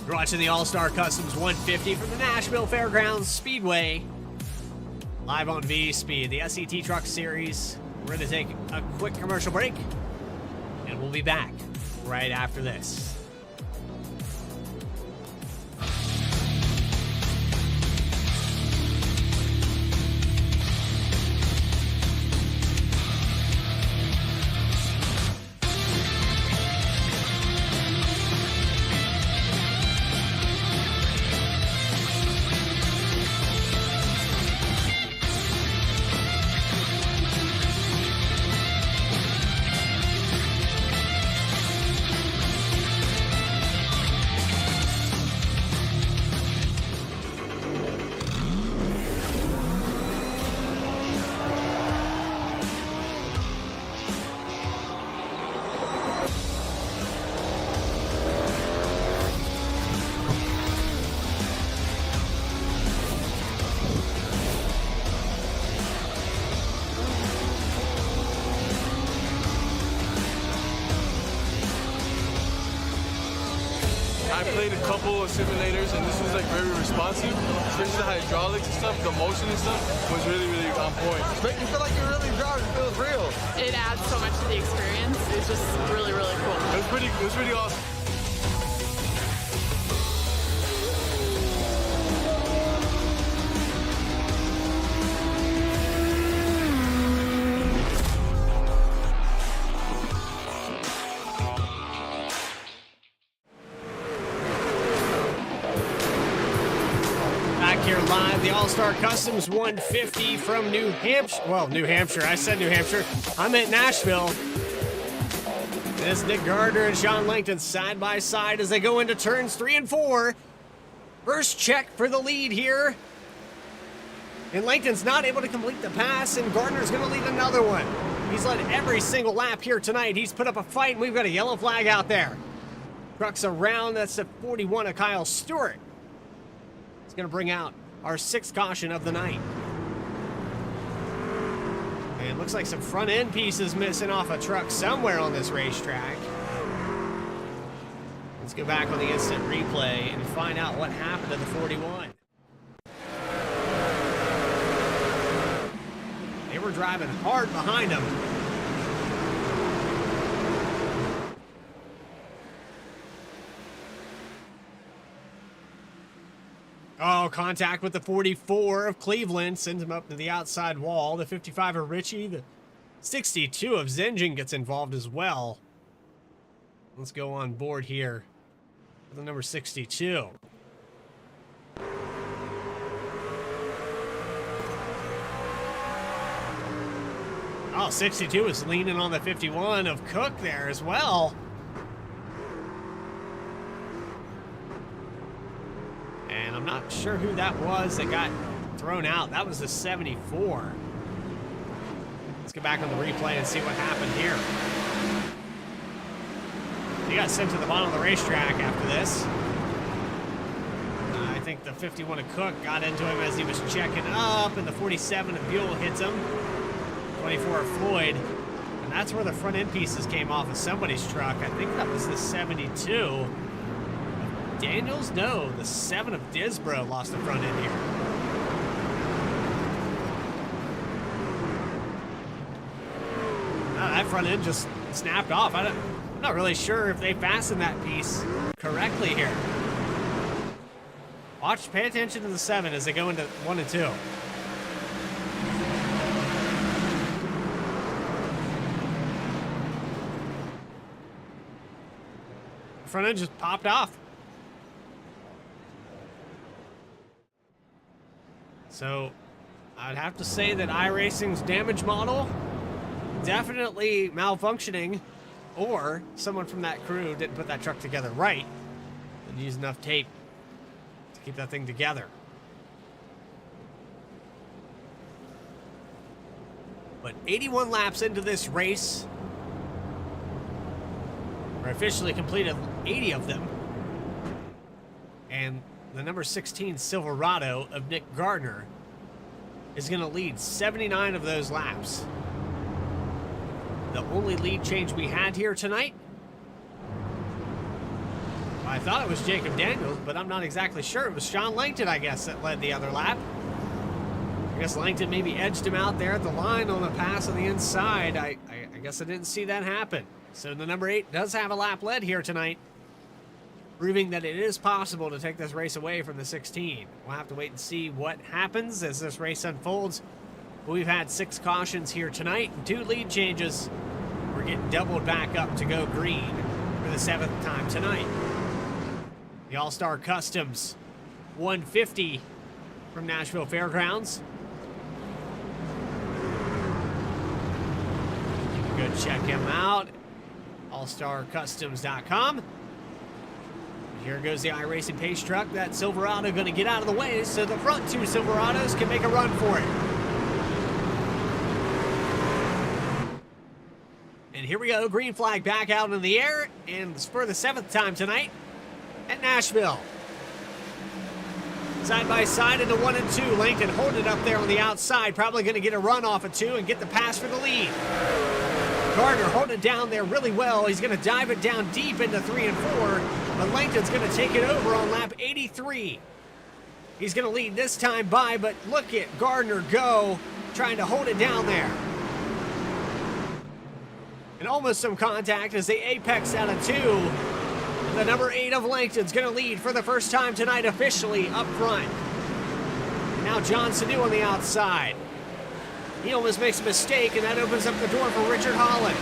You're watching the All-Star Customs 150 from the Nashville Fairgrounds Speedway. Live on VSPEED, the SET Truck Series. We're going to take a quick commercial break, and we'll be back right after this. I played a couple of simulators, and this was like very responsive, especially the hydraulics and stuff, the motion and stuff was really, really on point. Make you feel like you're really driving. It feels real. It adds so much to the experience. It's just really, really cool. It was pretty awesome. Here live, the All-Star Customs 150 from New Hampshire. Well, New Hampshire. I said New Hampshire. I'm at Nashville. It's Nick Gardner and Sean Langton side by side as they go into turns 3 and 4. First check for the lead here. And Langton's not able to complete the pass, and Gardner's going to lead another one. He's led every single lap here tonight. He's put up a fight, and we've got a yellow flag out there. Trucks around. That's the 41 of Kyle Stewart. Going to bring out our 6th caution of the night. And it looks like some front end pieces missing off a truck somewhere on this racetrack. Let's go back on the instant replay and find out what happened to the 41. They were driving hard behind him. Oh, contact with the 44 of Cleveland. Sends him up to the outside wall. The 55 of Richie. The 62 of Zenjin gets involved as well. Let's go on board here with the number 62. Oh, 62 is leaning on the 51 of Cook there as well. And I'm not sure who that was that got thrown out. That was the 74. Let's go back on the replay and see what happened here. He got sent to the bottom of the racetrack after this. I think the 51 of Cook got into him as he was checking up, and the 47 of Buell hits him. 24 of Floyd. And that's where the front end pieces came off of somebody's truck. I think that was the 72. Daniels? No, the 7 of Disbro lost the front end here. Oh, that front end just snapped off. I'm not really sure if they fastened that piece correctly here. Watch, pay attention to the 7 as they go into 1 and 2. Front end just popped off. So I'd have to say that iRacing's damage model definitely malfunctioning, or someone from that crew didn't put that truck together right and use enough tape to keep that thing together. But 81 laps into this race, we're officially completed 80 of them. And the number 16 Silverado of Nick Gardner is going to lead 79 of those laps. The only lead change we had here tonight, I thought it was Jacob Daniels, but I'm not exactly sure. It was Sean Langton, I guess, that led the other lap. I guess Langton maybe edged him out there at the line on the pass on the inside. I guess I didn't see that happen. So the number 8 does have a lap led here tonight, proving that it is possible to take this race away from the 16. We'll have to wait and see what happens as this race unfolds. We've had 6 cautions here tonight and 2 lead changes. We're getting doubled back up to go green for the 7th time tonight. The All-Star Customs 150 from Nashville Fairgrounds. You can go check him out. allstarcustoms.com. Here goes the iRacing pace truck. That Silverado going to get out of the way so the front 2 Silverados can make a run for it. And here we go, green flag back out in the air, and it's for the 7th time tonight at Nashville. Side by side into 1 and 2. Langton holding it up there on the outside, probably going to get a run off of 2 and get the pass for the lead. Gardner holding it down there really well. He's going to dive it down deep into 3 and 4, but Langton's going to take it over on lap 83. He's going to lead this time by, but look at Gardner go, trying to hold it down there. And almost some contact as they apex out of 2. The number 8 of Langton's going to lead for the first time tonight officially up front. Now John Sanu on the outside. He almost makes a mistake, and that opens up the door for Richard Holland.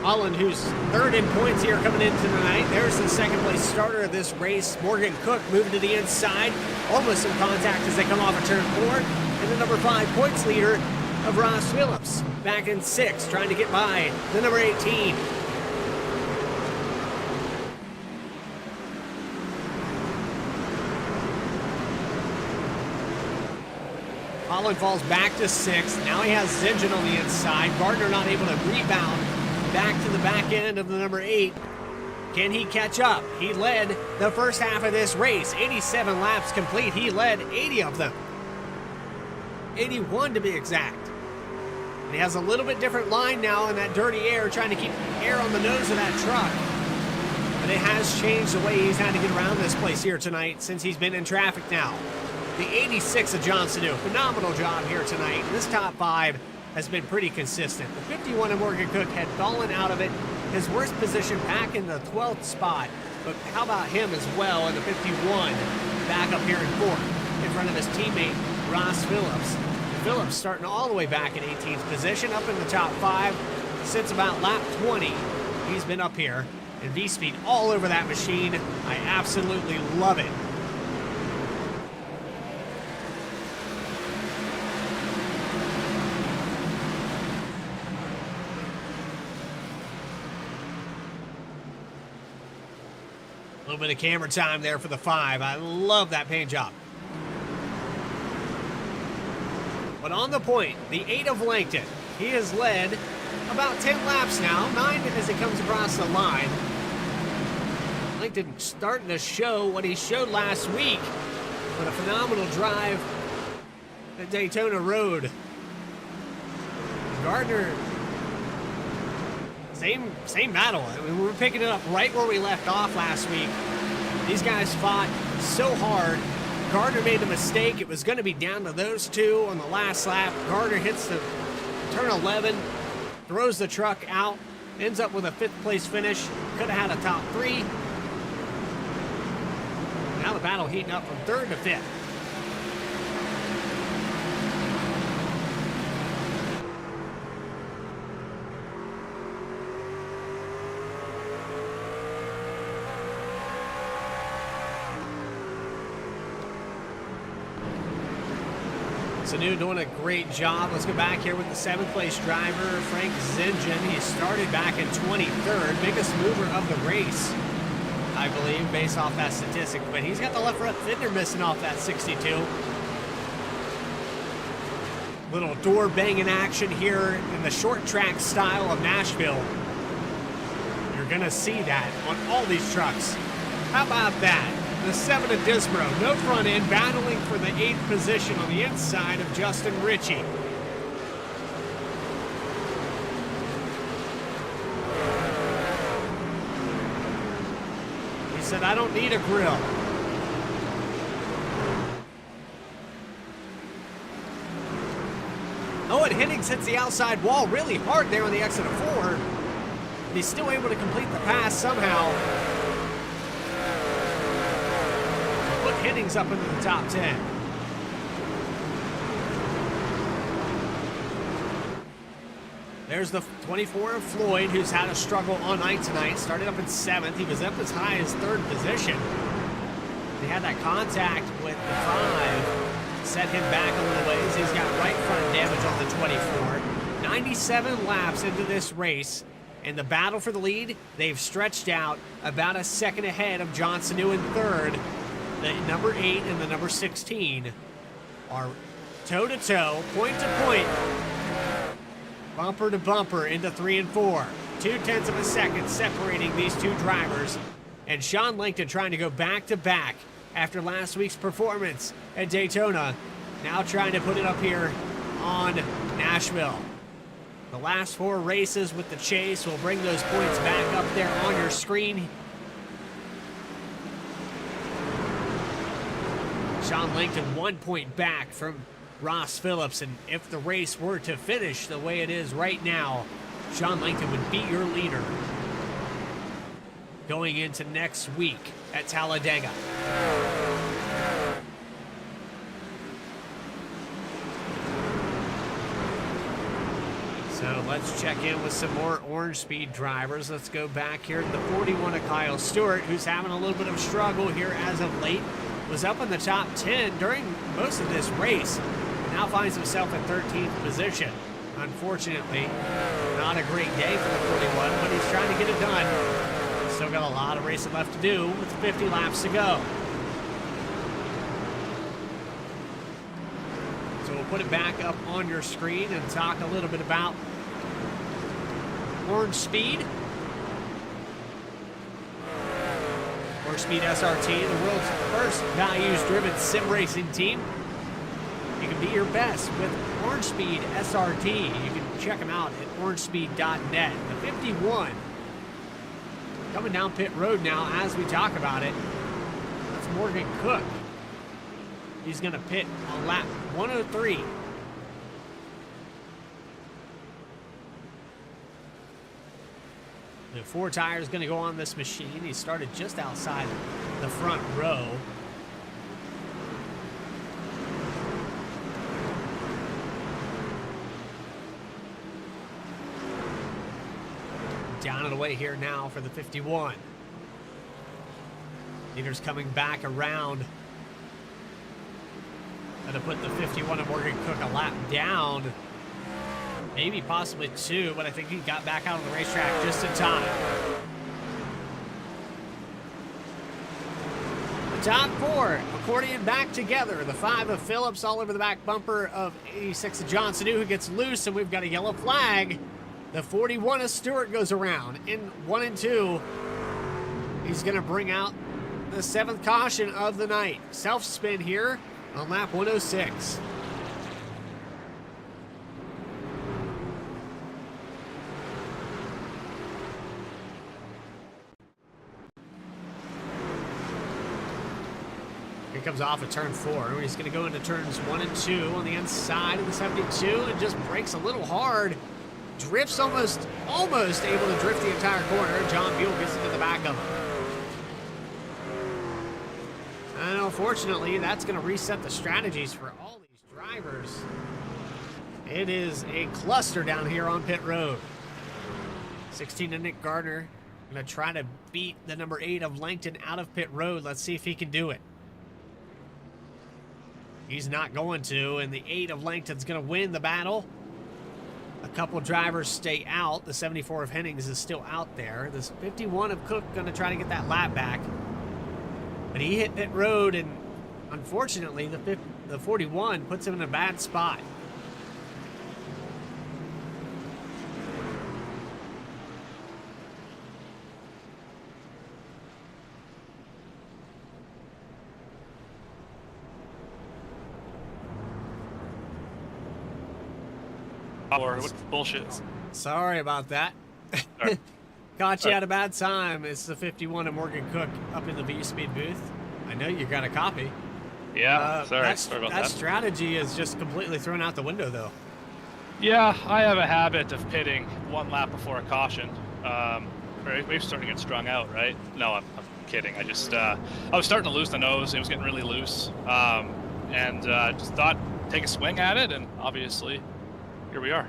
Holland, who's 3rd in points here coming into tonight. There's the 2nd place starter of this race. Morgan Cook moving to the inside. Almost some contact as they come off of turn 4. And the number 5 points leader of Ross Phillips back in 6th, trying to get by the number 18. Holland falls back to 6th. Now he has Zingen on the inside. Gardner not able to rebound back to the back end of the number 8. Can he catch up? He led the first half of this race. 87 laps complete. He led 80 of them. 81 to be exact. And he has a little bit different line now in that dirty air, trying to keep air on the nose of that truck. But it has changed the way he's had to get around this place here tonight since he's been in traffic now. The 86 of John Sanu, phenomenal job here tonight. This top 5 has been pretty consistent. The 51 of Morgan Cook had fallen out of it. His worst position back in the 12th spot. But how about him as well in the 51, back up here in 4th, in front of his teammate, Ross Phillips. Phillips starting all the way back in 18th position, up in the top 5 since about lap 20. He's been up here, and VSPEED all over that machine. I absolutely love it. A little bit of camera time there for the 5. I love that paint job. But on the point, the 8 of Langton. He has led about 10 laps now, 9 as he comes across the line. Langton starting to show what he showed last week, with a phenomenal drive at Daytona Road. Gardner, same battle. I mean, we were picking it up right where we left off last week. These guys fought so hard. Gardner made a mistake. It was going to be down to those 2 on the last lap. Gardner hits the turn 11, throws the truck out, ends up with a 5th place finish. Could have had a top 3. Now the battle heating up from 3rd to 5th. Sanu doing a great job. Let's go back here with the 7th place driver, Frank Zingen. He started back in 23rd, biggest mover of the race, I believe, based off that statistic. But he's got the left front fender missing off that 62. Little door banging action here in the short track style of Nashville. You're gonna see that on all these trucks. How about that? The 7 of Disbro, no front end, battling for the 8th position on the inside of Justin Ritchie. He said, I don't need a grill. Owen Hennings hits the outside wall really hard there on the exit of 4. And he's still able to complete the pass somehow. Put Hennings up into the top 10. There's the 24 of Floyd, who's had a struggle all night tonight. Started up in 7th. He was up as high as 3rd position. He had that contact with the 5. Set him back a little ways. He's got right front damage on the 24. 97 laps into this race. In the battle for the lead, they've stretched out about a second ahead of John Sanu in 3rd. The number 8 and the number 16 are toe-to-toe, point-to-point, bumper to bumper into 3 and 4. 0.2 of a second separating these two drivers. And Sean Langton trying to go back-to-back after last week's performance at Daytona. Now trying to put it up here on Nashville. The last 4 races with the chase will bring those points back up there on your screen. Sean Langton 1 point back from Ross Phillips, and if the race were to finish the way it is right now, Sean Langton would be your leader going into next week at Talladega. So let's check in with some more Orange Speed drivers. Let's go back here to the 41 of Kyle Stewart, who's having a little bit of struggle here as of late. Was up in the top 10 during most of this race. Now finds himself in 13th position. Unfortunately, not a great day for the 41, but he's trying to get it done. Still got a lot of racing left to do with 50 laps to go. So we'll put it back up on your screen and talk a little bit about Orange Speed. Orange Speed SRT, the world's first values-driven sim racing team. You can be your best with Orange Speed SRT. You can check them out at orangespeed.net. The 51 coming down pit road now as we talk about it. That's Morgan Cook. He's going to pit on lap 103. The 4 tires going to go on this machine. He started just outside the front row. Down and away here now for the 51. Leaders coming back around. Going to put the 51 of Morgan Cook a lap down. Maybe possibly 2, but I think he got back out on the racetrack just in time. The top 4, accordion back together. The 5 of Phillips all over the back bumper of 86 of John Sanu, who gets loose, and we've got a yellow flag. The 41 of Stewart goes around in 1 and 2. He's going to bring out the 7th caution of the night. Self-spin here on lap 106. Here comes off of turn 4. He's going to go into turns 1 and 2 on the inside of the 72 and just brakes a little hard. Drifts almost able to drift the entire corner. John Buell gets into the back of him. And unfortunately, that's going to reset the strategies for all these drivers. It is a cluster down here on pit road. 16 to Nick Gardner. Going to try to beat the number 8 of Langton out of pit road. Let's see if he can do it. He's not going to, and the 8 of Langton's going to win the battle. A couple drivers stay out. The 74 of Hennings is still out there. This 51 of Cook going to try to get that lap back. But he hit pit road, and unfortunately, the 41 puts him in a bad spot. Or what bullshit. Sorry about that. Caught you at a bad time. It's the 51 of Morgan Cook up in the VSPEED booth. I know you got a copy. Yeah, sorry about that. That strategy is just completely thrown out the window, though. Yeah, I have a habit of pitting 1 lap before a caution. We're starting to get strung out, right? No, I'm kidding. I was starting to lose the nose. It was getting really loose. And just thought, take a swing at it, and obviously, here we are.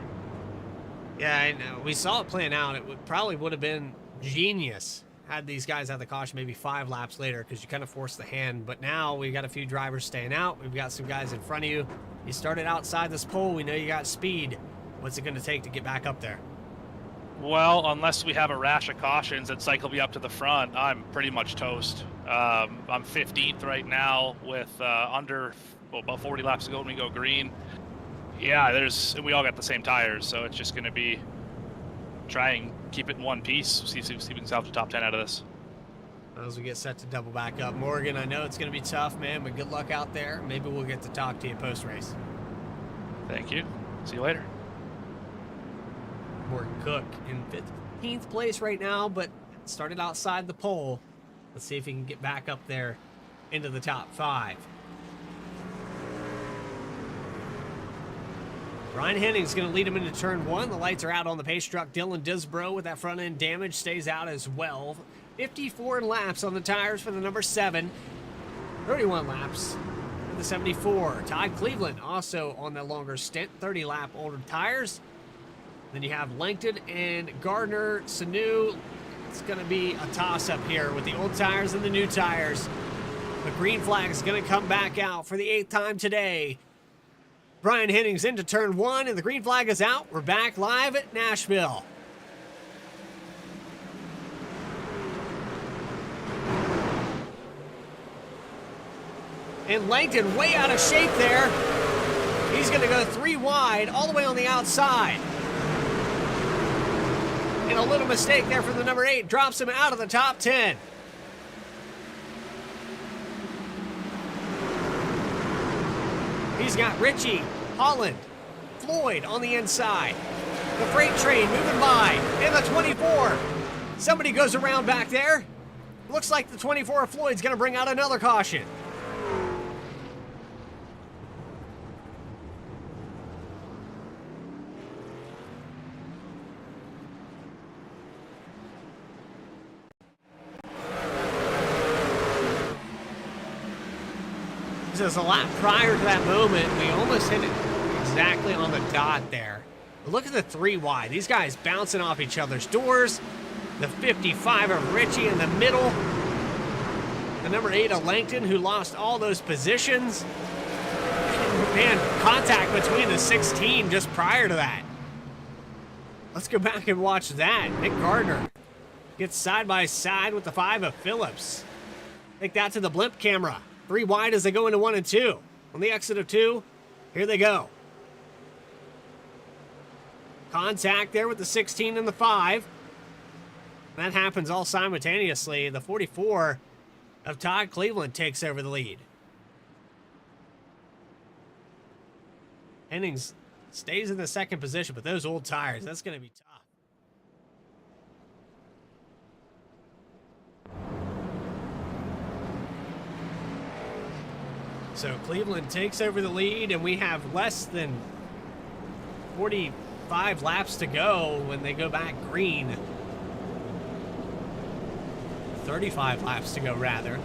Yeah, I know. We saw it playing out. It probably would have been genius had these guys had the caution maybe 5 laps later, because you kind of forced the hand. But now we've got a few drivers staying out. We've got some guys in front of you. You started outside this pole. We know you got speed. What's it going to take to get back up there? Well, unless we have a rash of cautions that cycle me up to the front, I'm pretty much toast. I'm 15th right now with about 40 laps to go when we go green. Yeah, we all got the same tires, so it's just going to be try and keep it in one piece. See if we can salvage the top 10 out of this. As we get set to double back up. Morgan, I know it's going to be tough, man, but good luck out there. Maybe we'll get to talk to you post-race. Thank you. See you later. Morgan Cook in 15th place right now, but started outside the pole. Let's see if he can get back up there into the top 5. Ryan Henning's going to lead him into turn 1. The lights are out on the pace truck. Dylan Disbro with that front end damage stays out as well. 54 laps on the tires for the number 7. 31 laps for the 74. Todd Cleveland also on the longer stint. 30 lap older tires. Then you have Langton and Gardner, Sanu. It's going to be a toss up here with the old tires and the new tires. The green flag is going to come back out for the 8th time today. Brian Hennings into turn 1, and the green flag is out. We're back live at Nashville. And Langton way out of shape there. He's going to go 3 wide all the way on the outside. And a little mistake there from the number 8 drops him out of the top 10. He's got Richie, Holland, Floyd on the inside. The freight train moving by, and the 24. Somebody goes around back there. Looks like the 24 of Floyd's going to bring out another caution. As a lap prior to that moment, we almost hit it exactly on the dot there. But look at the 3 wide. These guys bouncing off each other's doors. The 55 of Richie in the middle. The number 8 of Langton, who lost all those positions. Man, contact between the 16 just prior to that. Let's go back and watch that. Nick Gardner gets side by side with the 5 of Phillips. Take that to the blimp camera. 3 wide as they go into 1 and 2. On the exit of 2, here they go. Contact there with the 16 and the 5. That happens all simultaneously. The 44 of Todd Cleveland takes over the lead. Hennings stays in the 2nd position, but those old tires, that's going to be tough. So Cleveland takes over the lead, and we have less than 45 laps to go when they go back green. 35 laps to go, rather.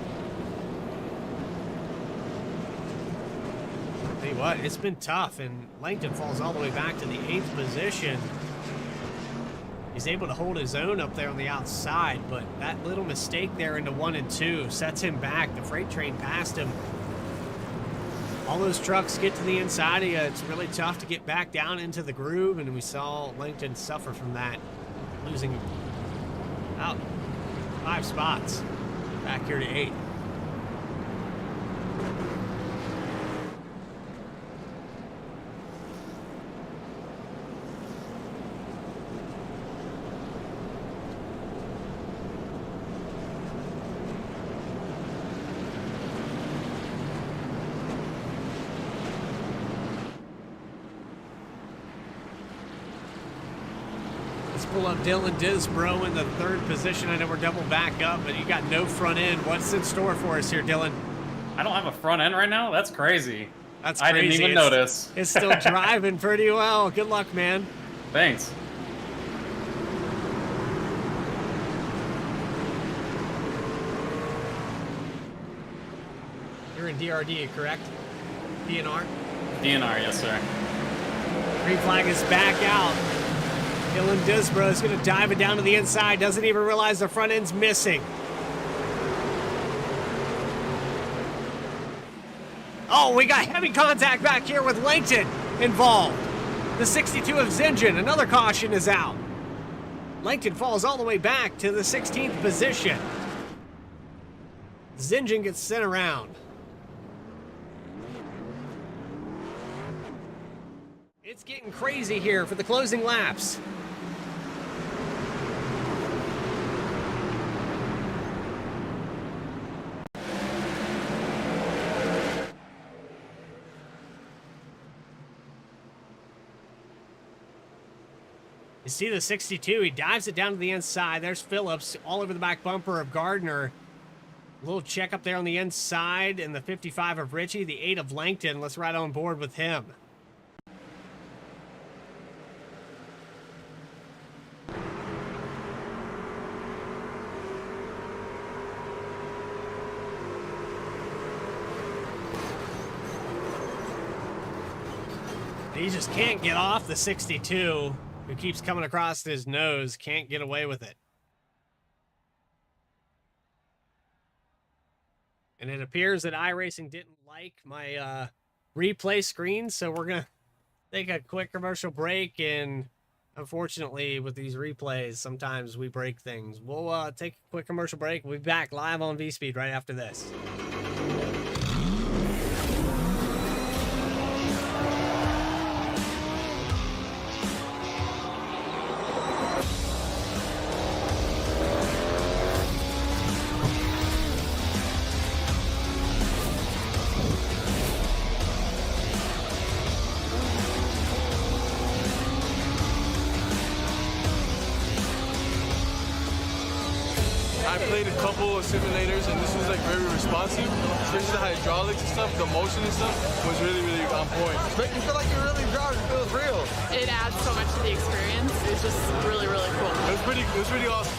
I'll tell you what, it's been tough, and Langton falls all the way back to the 8th position. He's able to hold his own up there on the outside, but that little mistake there into 1 and 2 sets him back. The freight train passed him. all those trucks get to the inside, it's really tough to get back down into the groove, and we saw Langton suffer from that, losing about 5 spots back here to 8th. Pull up Dylan Disbro in the 3rd position. I know we're double back up, but you got no front end. What's in store for us here, Dylan? I don't have a front end right now? That's crazy. That's crazy. I didn't even notice. It's still driving pretty well. Good luck, man. Thanks. You're in DRD, correct? DNR? DNR, yes, sir. Green flag is back out. Dylan Disbro is going to dive it down to the inside. Doesn't even realize the front end's missing. Oh, we got heavy contact back here with Langton involved. The 62 of Zingen. Another caution is out. Langton falls all the way back to the 16th position. Zingen gets sent around. It's getting crazy here for the closing laps. You see the 62, he dives it down to the inside. There's Phillips all over the back bumper of Gardner. A little check up there on the inside, and the 55 of Ritchie, the 8 of Langton. Let's ride on board with him. He just can't get off the 62, who keeps coming across his nose. Can't get away with it. And it appears that iRacing didn't like my replay screen, so we're going to take a quick commercial break. And unfortunately, with these replays, sometimes we break things. We'll take a quick commercial break. We'll be back live on VSPEED right after this. I played a couple of simulators, and this was like very responsive, especially the hydraulics and stuff. The motion and stuff was really, really on point. Make you feel like you're really driving. It feels real. It adds so much to the experience. It's just really, really cool. It was pretty awesome.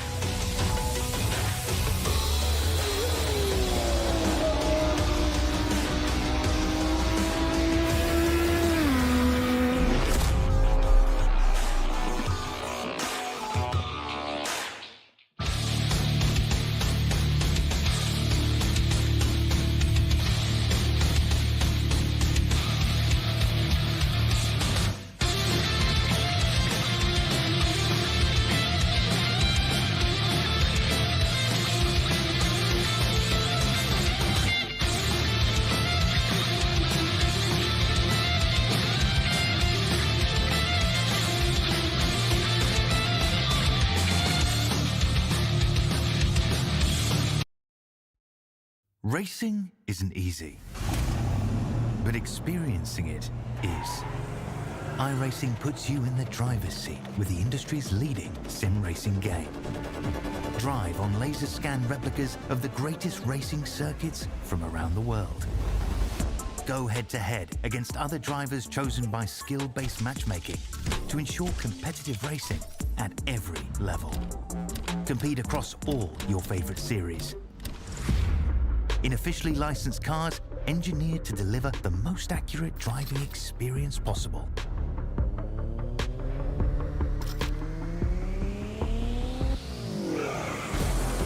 Racing isn't easy, but experiencing it is. iRacing puts you in the driver's seat with the industry's leading sim racing game. Drive on laser scan replicas of the greatest racing circuits from around the world. Go head-to-head against other drivers chosen by skill-based matchmaking to ensure competitive racing at every level. Compete across all your favorite series. In officially licensed cars, engineered to deliver the most accurate driving experience possible.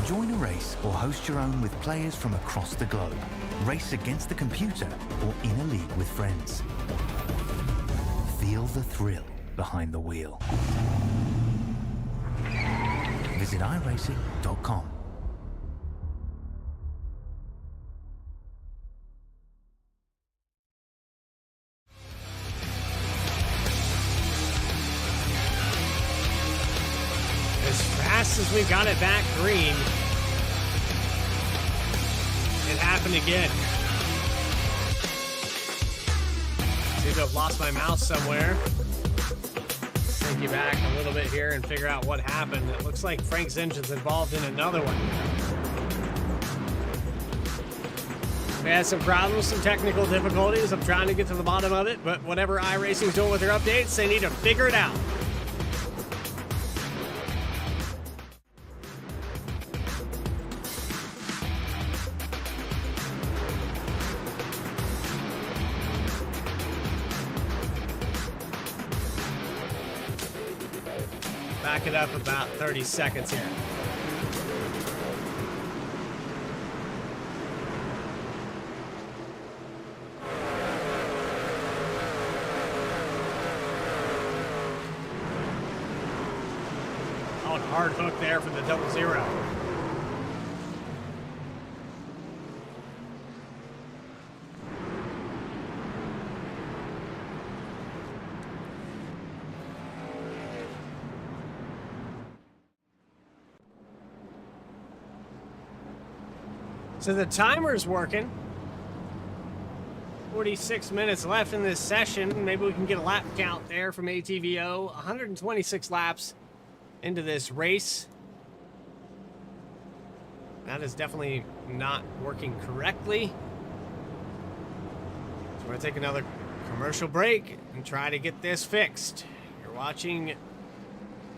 Join a race or host your own with players from across the globe. Race against the computer or in a league with friends. Feel the thrill behind the wheel. Visit iRacing.com. As fast as we got it back green, it happened again. Seem to have lost my mouse somewhere. Take you back a little bit here and figure out what happened. It looks like Frank's engine's involved in another one. We had some problems, some technical difficulties. I'm trying to get to the bottom of it, but whatever iRacing's doing with their updates, they need to figure it out. Back it up about 30 seconds here. Oh, hard hook there for the 00. So the timer's working. 46 minutes left in this session. Maybe we can get a lap count there from ATVO. 126 laps into this race. That is definitely not working correctly. So we're going to take another commercial break and try to get this fixed. You're watching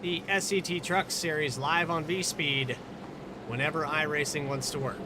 the SCT Truck Series live on VSPEED whenever iRacing wants to work.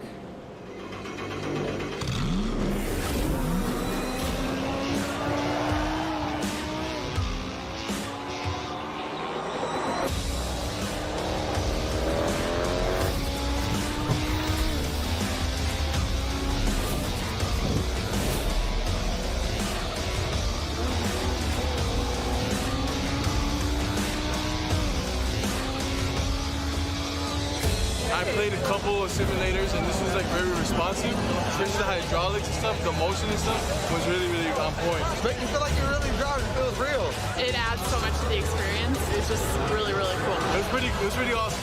I played a couple of simulators and this was like very responsive, especially the hydraulics and stuff, the motion and stuff was really, really on point. Make you feel like you're really driving, it feels real. It adds so much to the experience. It's just really, really cool. It was pretty awesome.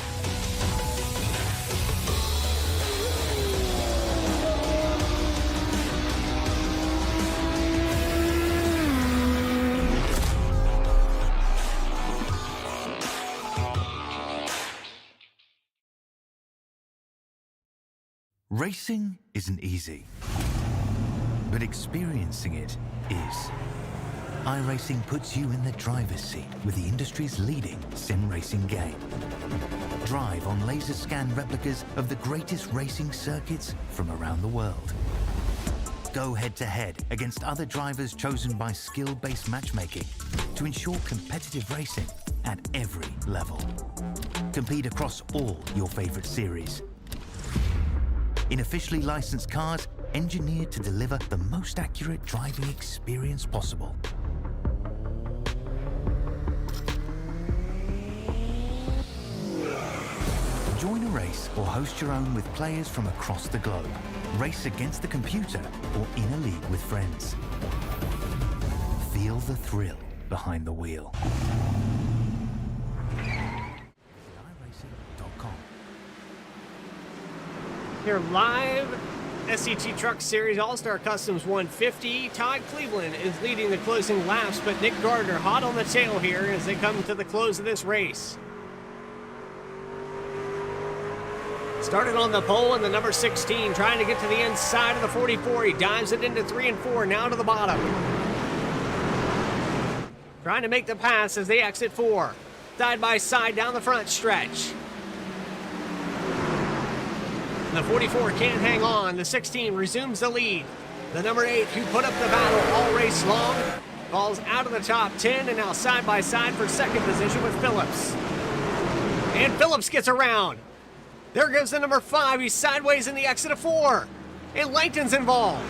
Racing isn't easy, but experiencing it is. iRacing puts you in the driver's seat with the industry's leading sim racing game. Drive on laser scan replicas of the greatest racing circuits from around the world. Go head-to-head against other drivers chosen by skill-based matchmaking to ensure competitive racing at every level. Compete across all your favorite series. In officially licensed cars, engineered to deliver the most accurate driving experience possible. Join a race or host your own with players from across the globe. Race against the computer or in a league with friends. Feel the thrill behind the wheel. iRacing.com. Here live, SCT Truck Series All-Star Customs 150. Todd Cleveland is leading the closing laps, but Nick Gardner hot on the tail here as they come to the close of this race. Started on the pole in the number 16, trying to get to the inside of the 44. He dives it into 3 and 4, now to the bottom. Trying to make the pass as they exit 4. Side by side down the front stretch. The 44 can't hang on. The 16 resumes the lead. The number 8, who put up the battle all race long, falls out of the top 10 and now side by side for second position with Phillips. And Phillips gets around. There goes the number 5. He's sideways in the exit of 4. And Langton's involved.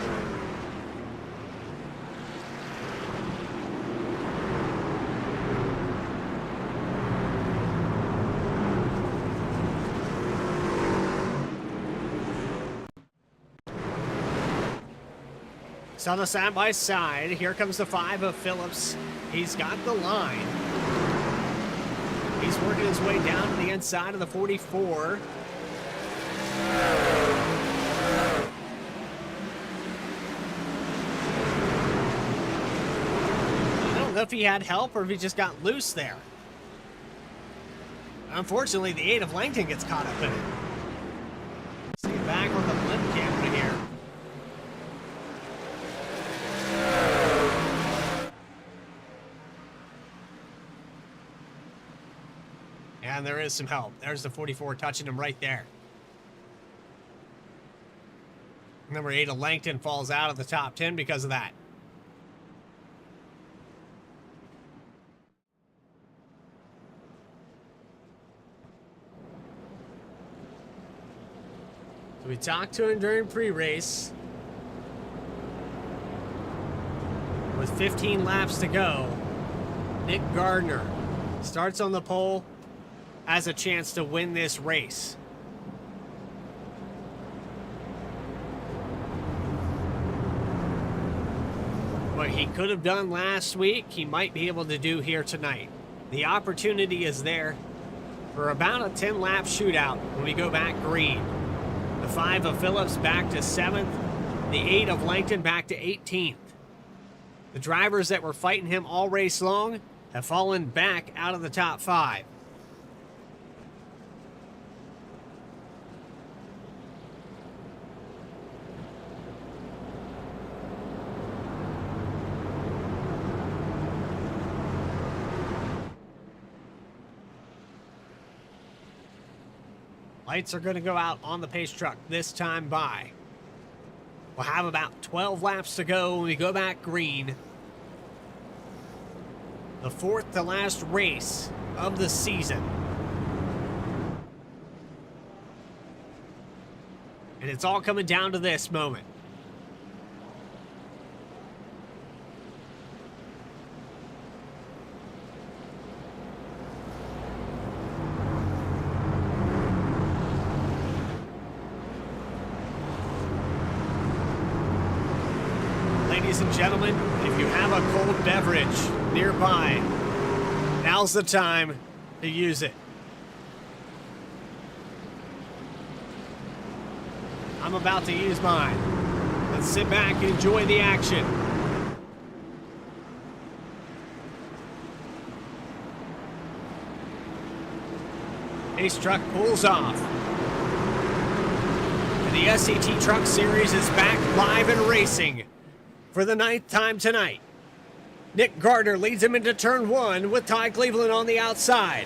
So on the side by side, here comes the 5 of Phillips. He's got the line. He's working his way down to the inside of the 44. I don't know if he had help or if he just got loose there. Unfortunately, the 8 of Langton gets caught up in it. See back on the blimp camera here. And there is some help. There's the 44 touching him right there. Number 8 of Langton falls out of the top 10 because of that. So we talked to him during pre-race. With 15 laps to go, Nick Gardner starts on the pole, has a chance to win this race. What he could have done last week, he might be able to do here tonight. The opportunity is there for about a 10-lap shootout when we go back green. The 5 of Phillips back to 7th, the 8 of Langton back to 18th. The drivers that were fighting him all race long have fallen back out of the top 5. Lights are going to go out on the pace truck this time by. We'll have about 12 laps to go when we go back green. The 4th to last race of the season. And it's all coming down to this moment. Ladies and gentlemen, if you have a cold beverage nearby, now's the time to use it. I'm about to use mine. Let's sit back and enjoy the action. Ace truck pulls off. And the SCT Truck Series is back live and racing for the 9th time tonight. Nick Gardner leads him into turn 1 with Ty Cleveland on the outside.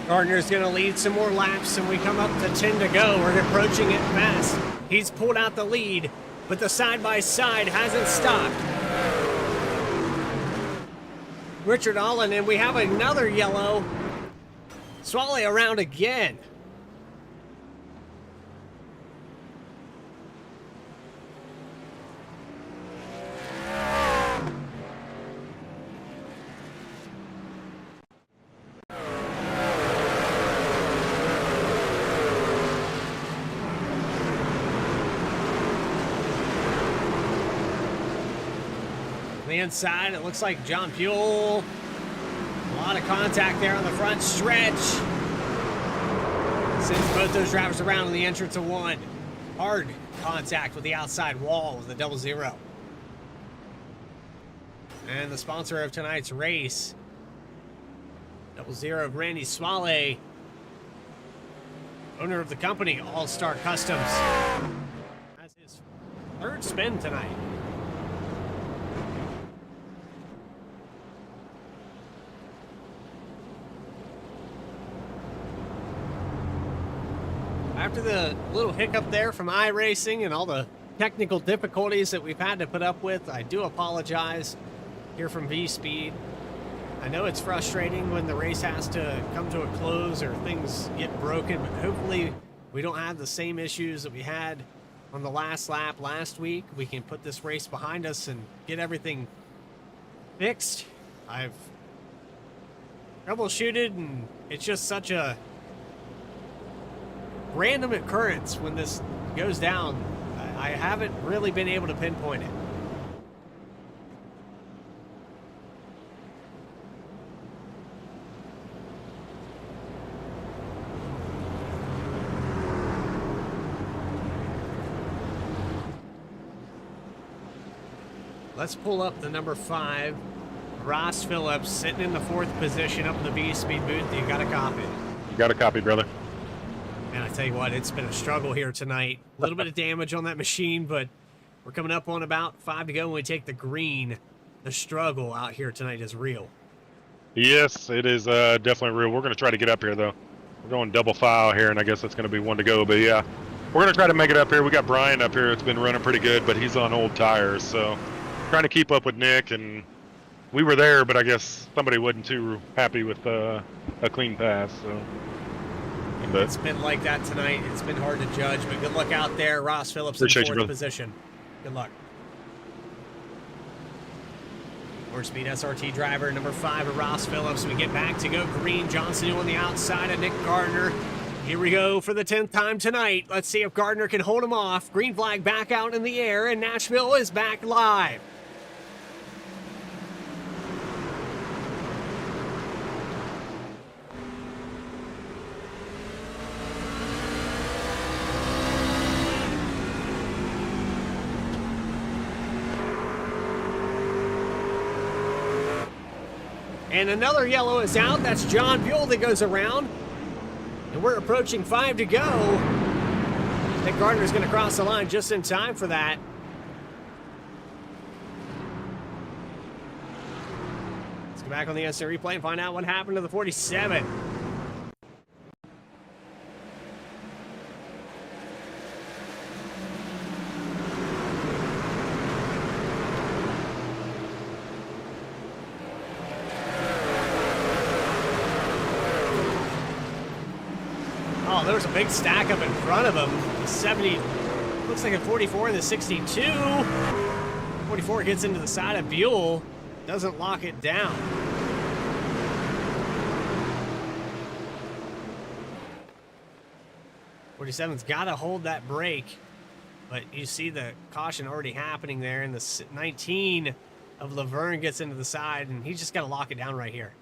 Gardner's going to lead some more laps, and we come up to 10 to go. We're approaching it fast. He's pulled out the lead, but the side-by-side hasn't stopped. Richard Allen, and we have another yellow. Swally around again. The inside, it looks like John Buell. A lot of contact there on the front stretch. Sends both those drivers around in the entrance of 1. Hard contact with the outside wall with the 00. And the sponsor of tonight's race, 00 Randy Swale, owner of the company, All-Star Customs. That's his third spin tonight. After the little hiccup there from iRacing and all the technical difficulties that we've had to put up with, I do apologize here from VSPEED. I know it's frustrating when the race has to come to a close or things get broken, but hopefully we don't have the same issues that we had on the last lap last week. We can put this race behind us and get everything fixed. I've troubleshooted, and it's just such a random occurrence when this goes down. I haven't really been able to pinpoint it. Let's pull up the number 5, Ross Phillips, sitting in the 4th position up in the VSPEED booth. You got a copy? Got a copy, brother. And I tell you what, it's been a struggle here tonight. A little bit of damage on that machine, but we're coming up on about 5 to go when we take the green. The struggle out here tonight is real. Yes, it is definitely real. We're going to try to get up here, though. We're going double file here, and I guess it's going to be 1 to go. But yeah, we're going to try to make it up here. We got Brian up here. It's been running pretty good, but he's on old tires, so trying to keep up with Nick. And we were there, but I guess somebody wasn't too happy with a clean pass. So. But it's been like that tonight. It's been hard to judge, but good luck out there. Ross Phillips in 4th position. Good luck. Orange Speed SRT driver, number 5, Ross Phillips. We get back to go green. Johnson on the outside of Nick Gardner. Here we go for the 10th time tonight. Let's see if Gardner can hold him off. Green flag back out in the air, and Nashville is back live. And another yellow is out. That's John Buell that goes around. And we're approaching 5 to go. Nick Gardner's going to cross the line just in time for that. Let's go back on the instant replay and find out what happened to the 47. Oh, there was a big stack up in front of him. The 70, looks like a 44 and the 62. 44 gets into the side of Buell, doesn't lock it down. '47's got to hold that brake, but you see the caution already happening there, and the 19 of Laverne gets into the side, and he's just got to lock it down right here.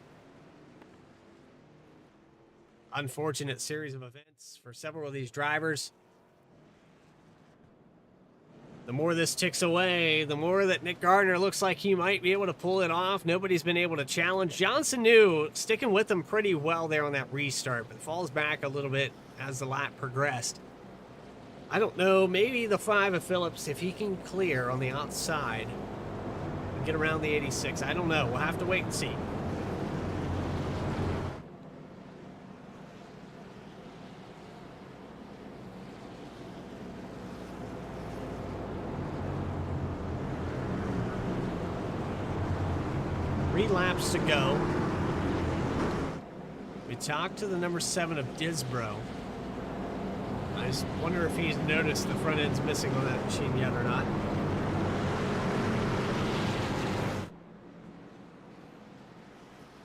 Unfortunate series of events for several of these drivers. The more this ticks away, the more that Nick Gardner looks like he might be able to pull it off. Nobody's been able to challenge. Johnson knew, sticking with him pretty well there on that restart, but falls back a little bit as the lap progressed. I don't know, maybe the 5 of Phillips, if he can clear on the outside and get around the 86. I don't know. We'll have to wait and see. Laps to go. We talked to the number 7 of Disbro. I just wonder if he's noticed the front end's missing on that machine yet or not.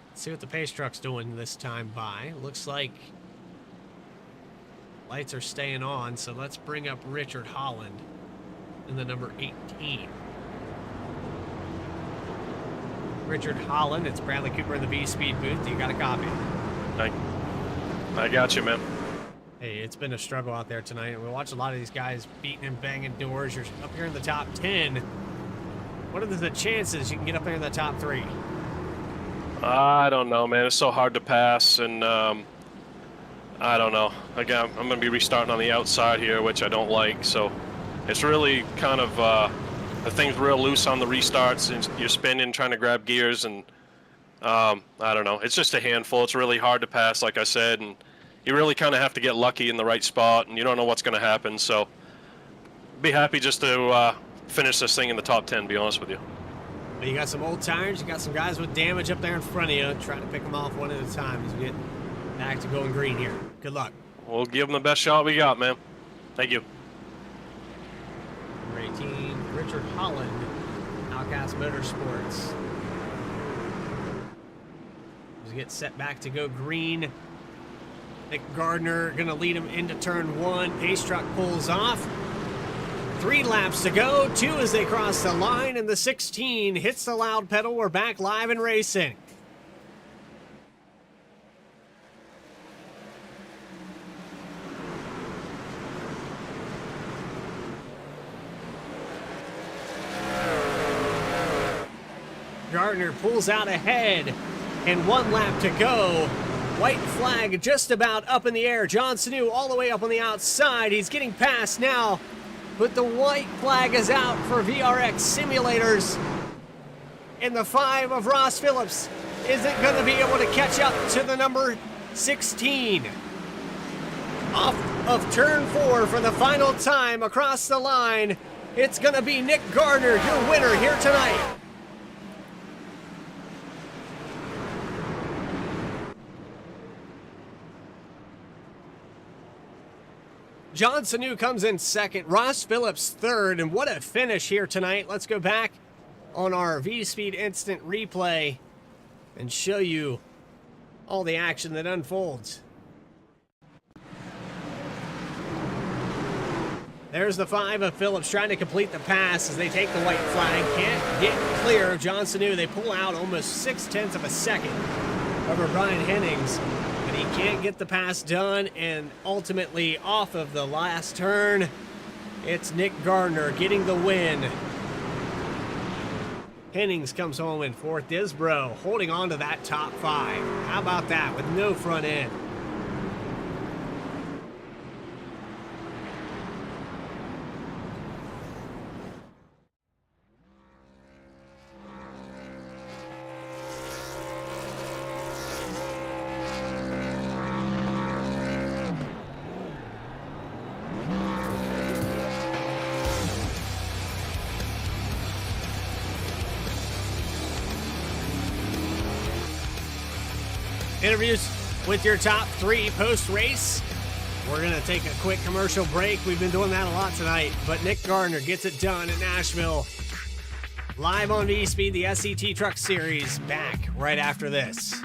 Let's see what the pace truck's doing this time by. Looks like lights are staying on, so let's bring up Richard Holland in the number 18. Richard Holland, it's Bradley Cooper in the VSPEED booth. You got a copy? I got you, man. Hey, it's been a struggle out there tonight. We watched a lot of these guys beating and banging doors. You're up here in the top 10. What are the chances you can get up there in the top 3? I don't know, man. It's so hard to pass, and I don't know. Again, I'm going to be restarting on the outside here, which I don't like. So it's really kind of the thing's real loose on the restarts, and you're spinning, trying to grab gears, and I don't know. It's just a handful. It's really hard to pass, like I said, and you really kind of have to get lucky in the right spot, and you don't know what's going to happen. So be happy just to finish this thing in the top 10, to be honest with you. Well, you got some old tires. You got some guys with damage up there in front of you. Trying to pick them off one at a time as we get back to going green here. Good luck. We'll give them the best shot we got, man. Thank you. Number 18, Richard Holland, Outcast Motorsports. Just get set back to go green. Nick Gardner going to lead him into turn 1. Pace truck pulls off. 3 laps to go. 2 as they cross the line, and the 16 hits the loud pedal. We're back live and racing. Gardner pulls out ahead, and 1 lap to go. White flag just about up in the air. John Sanu all the way up on the outside. He's getting past now, but the white flag is out for VRX Simulators. And the 5 of Ross Phillips isn't going to be able to catch up to the number 16. Off of turn 4 for the final time across the line, it's going to be Nick Gardner, your winner here tonight. John Sanu comes in second, Ross Phillips third, and what a finish here tonight. Let's go back on our VSPEED instant replay and show you all the action that unfolds. There's the 5 of Phillips trying to complete the pass as they take the white flag. Can't get clear of John Sanu. They pull out almost 0.6 of a second over Brian Hennings. But he can't get the pass done, and ultimately off of the last turn, it's Nick Gardner getting the win. Hennings comes home in 4th. Disbro holding on to that top 5. How about that with no front end? Interviews with your top 3 post-race. We're going to take a quick commercial break. We've been doing that a lot tonight, but Nick Gardner gets it done in Nashville. Live on VSPEED, the SCT Truck Series, back right after this.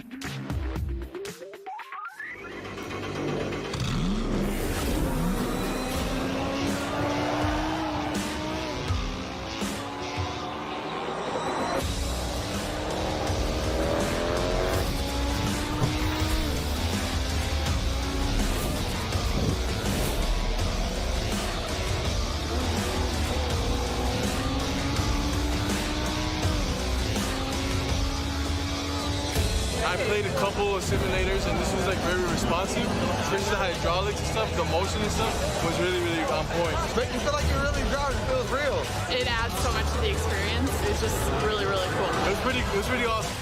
I played a couple of simulators, and this was like very responsive, especially the hydraulics and stuff. The motion and stuff was really, really on point. Make you feel like you're really driving. It feels real. It adds so much to the experience. It's just really, really cool. It was pretty awesome.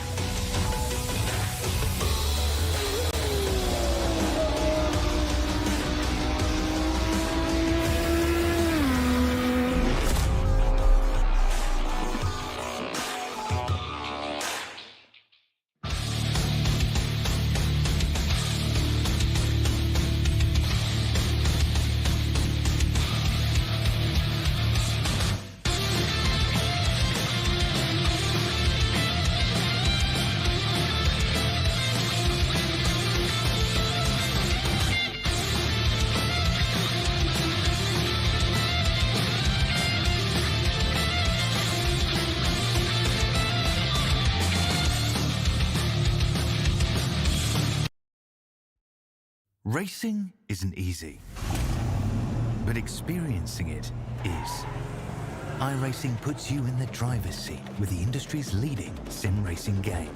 Racing isn't easy, but experiencing it is. iRacing puts you in the driver's seat with the industry's leading sim racing game.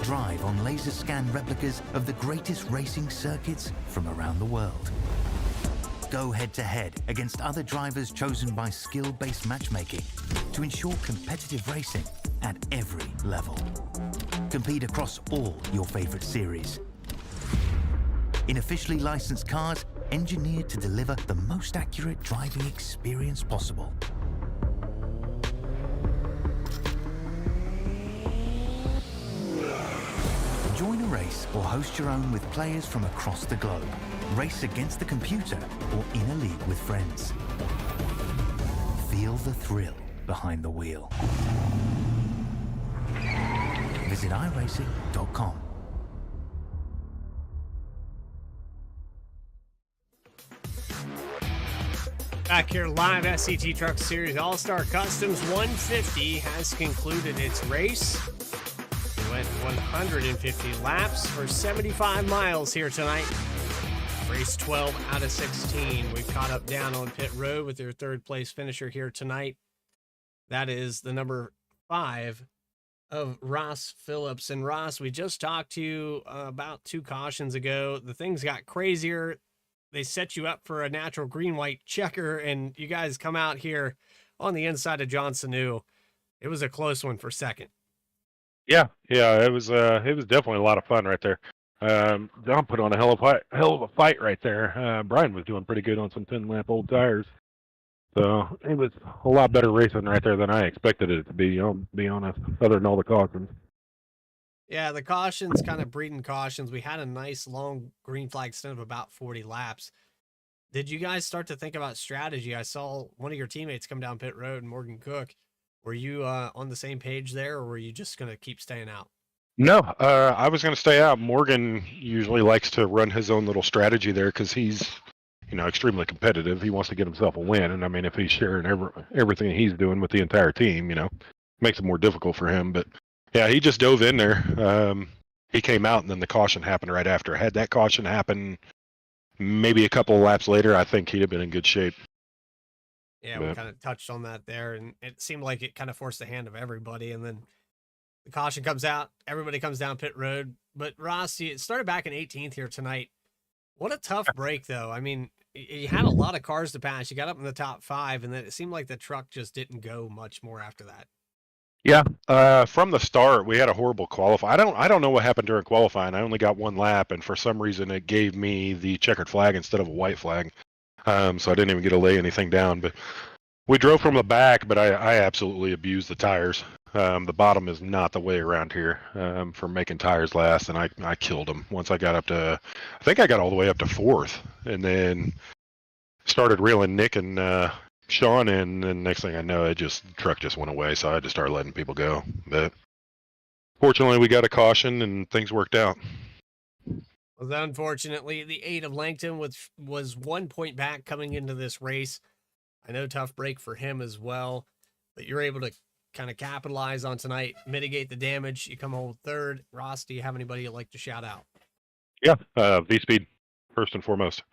Drive on laser scan replicas of the greatest racing circuits from around the world. Go head-to-head against other drivers chosen by skill-based matchmaking to ensure competitive racing at every level. Compete across all your favorite series. In officially licensed cars, engineered to deliver the most accurate driving experience possible. Join a race or host your own with players from across the globe. Race against the computer or in a league with friends. Feel the thrill behind the wheel. Visit iRacing.com. Back here live, SCT Truck Series All-Star Customs 150 has concluded its race. It went 150 laps for 75 miles here tonight. Race 12 out of 16. We've caught up down on pit road with their third place finisher here tonight. That is the number 5 of Ross Phillips. And Ross, we just talked to you about 2 cautions ago. The things got crazier. They set you up for a natural green-white checker, and you guys come out here on the inside of John Sanu. It was a close one for second. Yeah, it was definitely a lot of fun right there. John put on a hell of a fight right there. Brian was doing pretty good on some 10-lap old tires. So it was a lot better racing right there than I expected it to be, I'll be honest, other than all the cautions. Yeah, the cautions kind of breeding cautions. We had a nice long green flag stint of about 40 laps. Did you guys start to think about strategy? I saw one of your teammates come down pit road, Morgan Cook. Were you on the same page there, or were you just going to keep staying out? No, I was going to stay out. Morgan usually likes to run his own little strategy there because he's, extremely competitive. He wants to get himself a win, and I mean, if he's sharing everything he's doing with the entire team, makes it more difficult for him. But yeah, he just dove in there. He came out, and then the caution happened right after. Had that caution happen maybe a couple of laps later, I think he'd have been in good shape. Yeah, we kind of touched on that there, and it seemed like it kind of forced the hand of everybody, and then the caution comes out, everybody comes down pit road. But Ross, it started back in 18th here tonight. What a tough break, though. I mean, you had a lot of cars to pass. You got up in the top 5, and then it seemed like the truck just didn't go much more after that. Yeah, from the start, we had a horrible qualify. I don't know what happened during qualifying. I only got 1 lap, and for some reason, it gave me the checkered flag instead of a white flag. So I didn't even get to lay anything down. But we drove from the back, but I absolutely abused the tires. The bottom is not the way around here for making tires last, and I killed them once I got up to, I think I got all the way up to 4th, and then started reeling Nick and Sean in, and next thing I know, truck just went away, so I had to start letting people go. But fortunately, we got a caution, and things worked out. Well, unfortunately, the 8 of Langton was 1 point back coming into this race. I know, tough break for him as well, but you're able to kind of capitalize on tonight, mitigate the damage. You come home 3rd. Ross, do you have anybody you'd like to shout out? Yeah, VSPEED, first and foremost.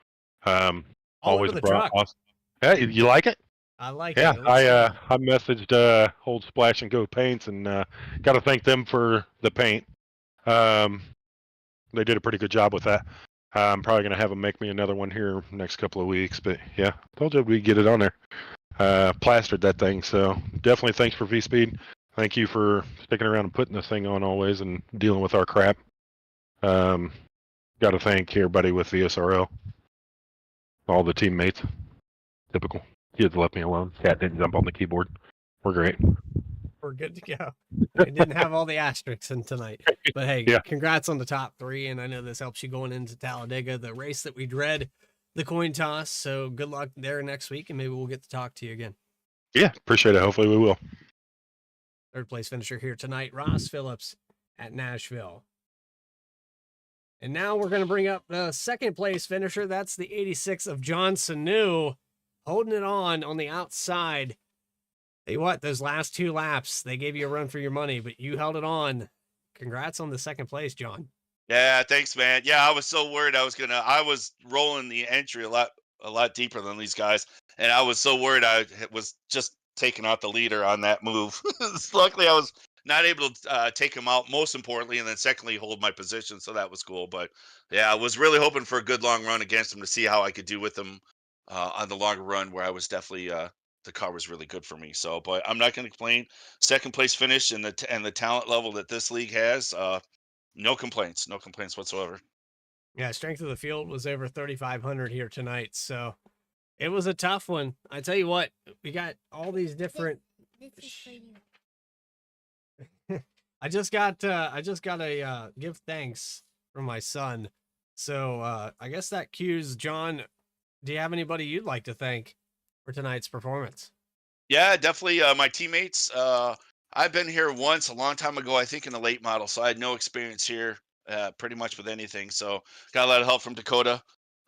Always the truck. Awesome. Hey, you like it? I like it. Yeah, I messaged Old Splash and Go Paints, and got to thank them for the paint. They did a pretty good job with that. I'm probably going to have them make me another one here next couple of weeks, but yeah, told you we'd get it on there. Plastered that thing, so definitely thanks for VSPEED. Thank you for sticking around and putting this thing on always and dealing with our crap. Got to thank everybody with VSRL, all the teammates. Typical. Kids left me alone. Cat didn't jump on the keyboard. We're great. We're good to go. I didn't have all the asterisks in tonight, but hey, yeah. Congrats on the top 3, and I know this helps you going into Talladega, the race that we dread, the coin toss. So good luck there next week, and maybe we'll get to talk to you again. Yeah, appreciate it. Hopefully we will. 3rd place finisher here tonight, Ross Phillips at Nashville. And now we're going to bring up the 2nd place finisher. That's the 86 of John Sanu, holding it on the outside. Tell you what, those last 2 laps, they gave you a run for your money, but you held it on. Congrats on the 2nd place, John. Yeah, thanks, man. Yeah, I was so worried I was rolling the entry a lot deeper than these guys, and I was so worried I was just taken out the leader on that move. Luckily, I was not able to take him out, most importantly, and then secondly, hold my position. So that was cool. But yeah, I was really hoping for a good long run against him to see how I could do with him on the longer run, where I was definitely the car was really good for me. So, but I'm not going to complain. Second place finish and the talent level that this league has, no complaints whatsoever. Yeah, strength of the field was over 3,500 here tonight, so it was a tough one. I tell you what, we got all these different. I just got a give thanks from my son, so I guess that cues John. Do you have anybody you'd like to thank for tonight's performance? Yeah, definitely. My teammates. I've been here once a long time ago, I think in the late model, so I had no experience here, pretty much with anything. So got a lot of help from Dakota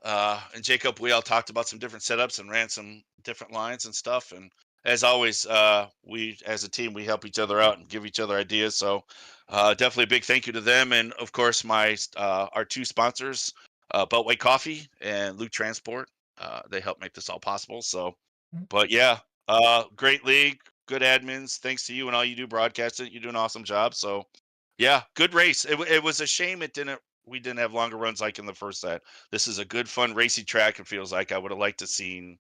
and Jacob. We all talked about some different setups and ran some different lines and stuff. And as always, we as a team we help each other out and give each other ideas. So definitely a big thank you to them, and of course our two sponsors, Beltway Coffee and Luke Transport. They help make this all possible. So, but yeah. Great league, good admins. Thanks to you and all you do broadcasting. You do an awesome job. So, yeah, good race. It was a shame we didn't have longer runs like in the first set. This is a good, fun, racy track. It feels like I would have liked to seen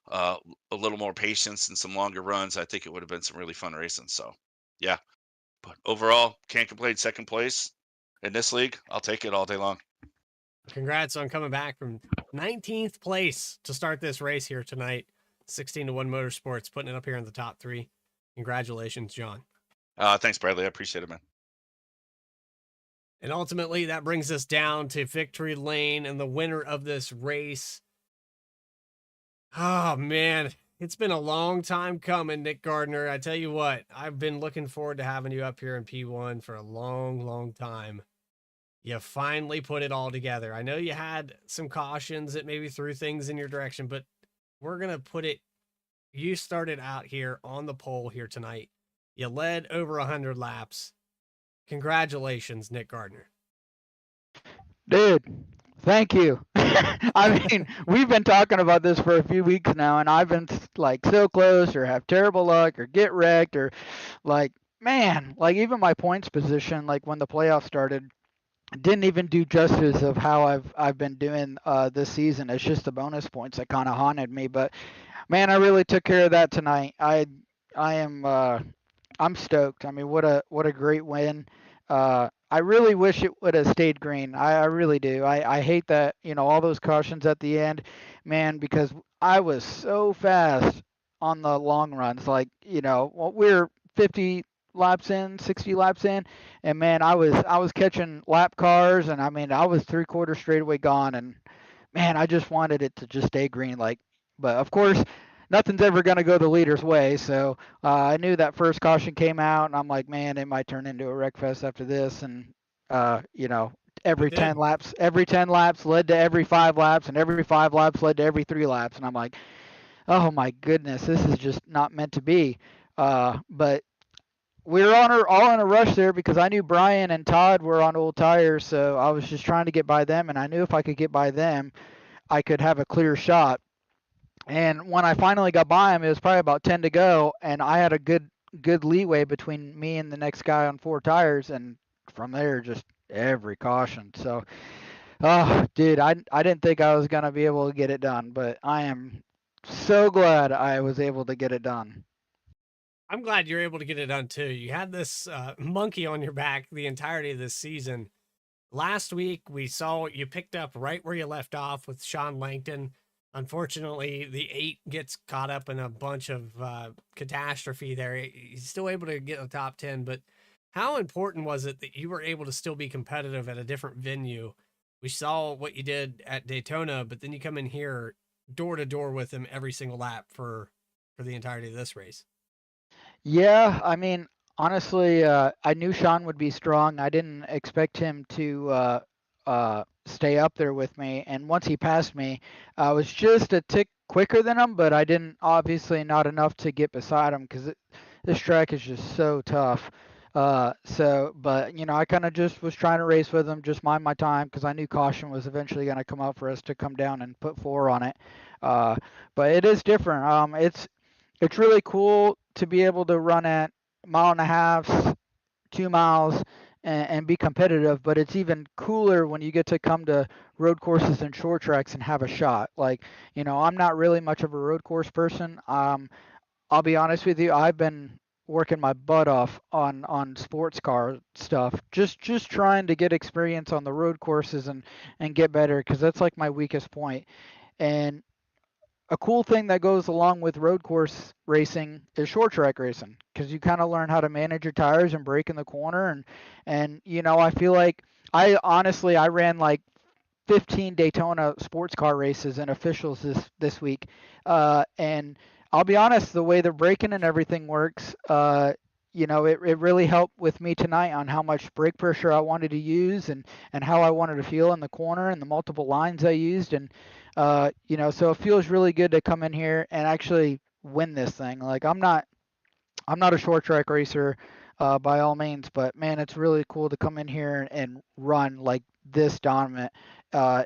a little more patience and some longer runs. I think it would have been some really fun racing. So, yeah. But overall, can't complain. Second place in this league. I'll take it all day long. Congrats on coming back from 19th place to start this race here tonight. 16-1 Motorsports, putting it up here in the top 3. Congratulations, John. Thanks, Bradley. I appreciate it, man. And ultimately, that brings us down to victory lane and the winner of this race. Oh, man. It's been a long time coming, Nick Gardner. I tell you what, I've been looking forward to having you up here in P1 for a long, long time. You finally put it all together. I know you had some cautions that maybe threw things in your direction, but we're going to put it, you started out here on the pole here tonight. You led over 100 laps. Congratulations, Nick Gardner. Dude, thank you. I mean, we've been talking about this for a few weeks now, and I've been like so close or have terrible luck or get wrecked or like, man, like even my points position, like when the playoffs started, didn't even do justice of how I've been doing this season. It's just the bonus points that kind of haunted me. But man, I really took care of that tonight. I'm stoked. I mean, what a great win. I really wish it would have stayed green. I really do. I hate that, all those cautions at the end, man, because I was so fast on the long runs. Like, we're 50 laps in, 60 laps in, and man, I was catching lap cars, and I mean, I was 3/4 straightaway gone, and man, I just wanted it to just stay green. Like, but of course, nothing's ever going to go the leader's way. So I knew that first caution came out, and I'm like, man, it might turn into a wreck fest after this. And every 10 laps led to every 5 laps, and every 5 laps led to every 3 laps. And I'm like, oh my goodness, this is just not meant to be. But we were all in a rush there because I knew Brian and Todd were on old tires, so I was just trying to get by them, and I knew if I could get by them, I could have a clear shot. And when I finally got by him, it was probably about 10 to go, and I had a good leeway between me and the next guy on 4 tires, and from there, just every caution. So, oh, dude, I didn't think I was going to be able to get it done, but I am so glad I was able to get it done. I'm glad you're able to get it done too. You had this monkey on your back the entirety of this season. Last week, we saw you picked up right where you left off with Sean Langton. Unfortunately, the 8 gets caught up in a bunch of catastrophe there. He's still able to get a top 10, but how important was it that you were able to still be competitive at a different venue? We saw what you did at Daytona, but then you come in here door to door with him every single lap for the entirety of this race. Yeah, I mean, honestly, I knew Sean would be strong. I didn't expect him to stay up there with me. And once he passed me, I was just a tick quicker than him, but I didn't, obviously not enough to get beside him because this track is just so tough. But, I kind of just was trying to race with him, just mind my time because I knew caution was eventually going to come up for us to come down and put 4 on it. But it is different. it's really cool to be able to run at 1.5 miles, 2 miles, and be competitive. But it's even cooler when you get to come to road courses and short tracks and have a shot. Like, I'm not really much of a road course person. I'll be honest with you, I've been working my butt off on sports car stuff, just trying to get experience on the road courses and get better, because that's like my weakest point. And a cool thing that goes along with road course racing is short track racing, because you kind of learn how to manage your tires and brake in the corner. And I feel like I ran like 15 Daytona sports car races and officials this week, and I'll be honest, the way the braking and everything works, it really helped with me tonight on how much brake pressure I wanted to use, and how I wanted to feel in the corner, and the multiple lines I used. And so it feels really good to come in here and actually win this thing. Like, I'm not a short track racer by all means, but man, it's really cool to come in here and run like this dominant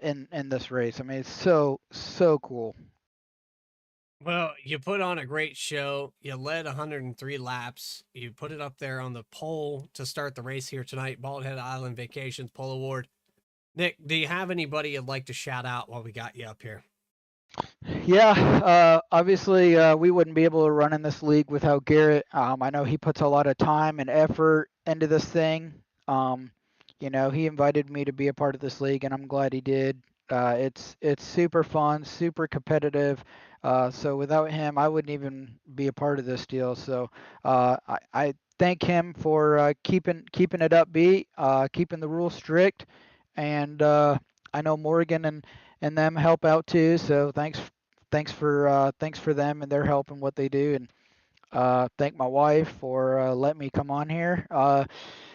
in this race. I mean, it's so cool. Well, you put on a great show. You led 103 laps. You put it up there on the pole to start the race here tonight, Bald Head Island Vacations Pole Award. Nick, do you have anybody you'd like to shout out while we got you up here? Yeah, obviously we wouldn't be able to run in this league without Garrett. I know he puts a lot of time and effort into this thing. He invited me to be a part of this league, and I'm glad he did. It's super fun, super competitive. So without him, I wouldn't even be a part of this deal. So I thank him for keeping it upbeat, keeping the rules strict, and I know Morgan and them help out too. So thanks for them and their help and what they do. And thank my wife for letting me come on here,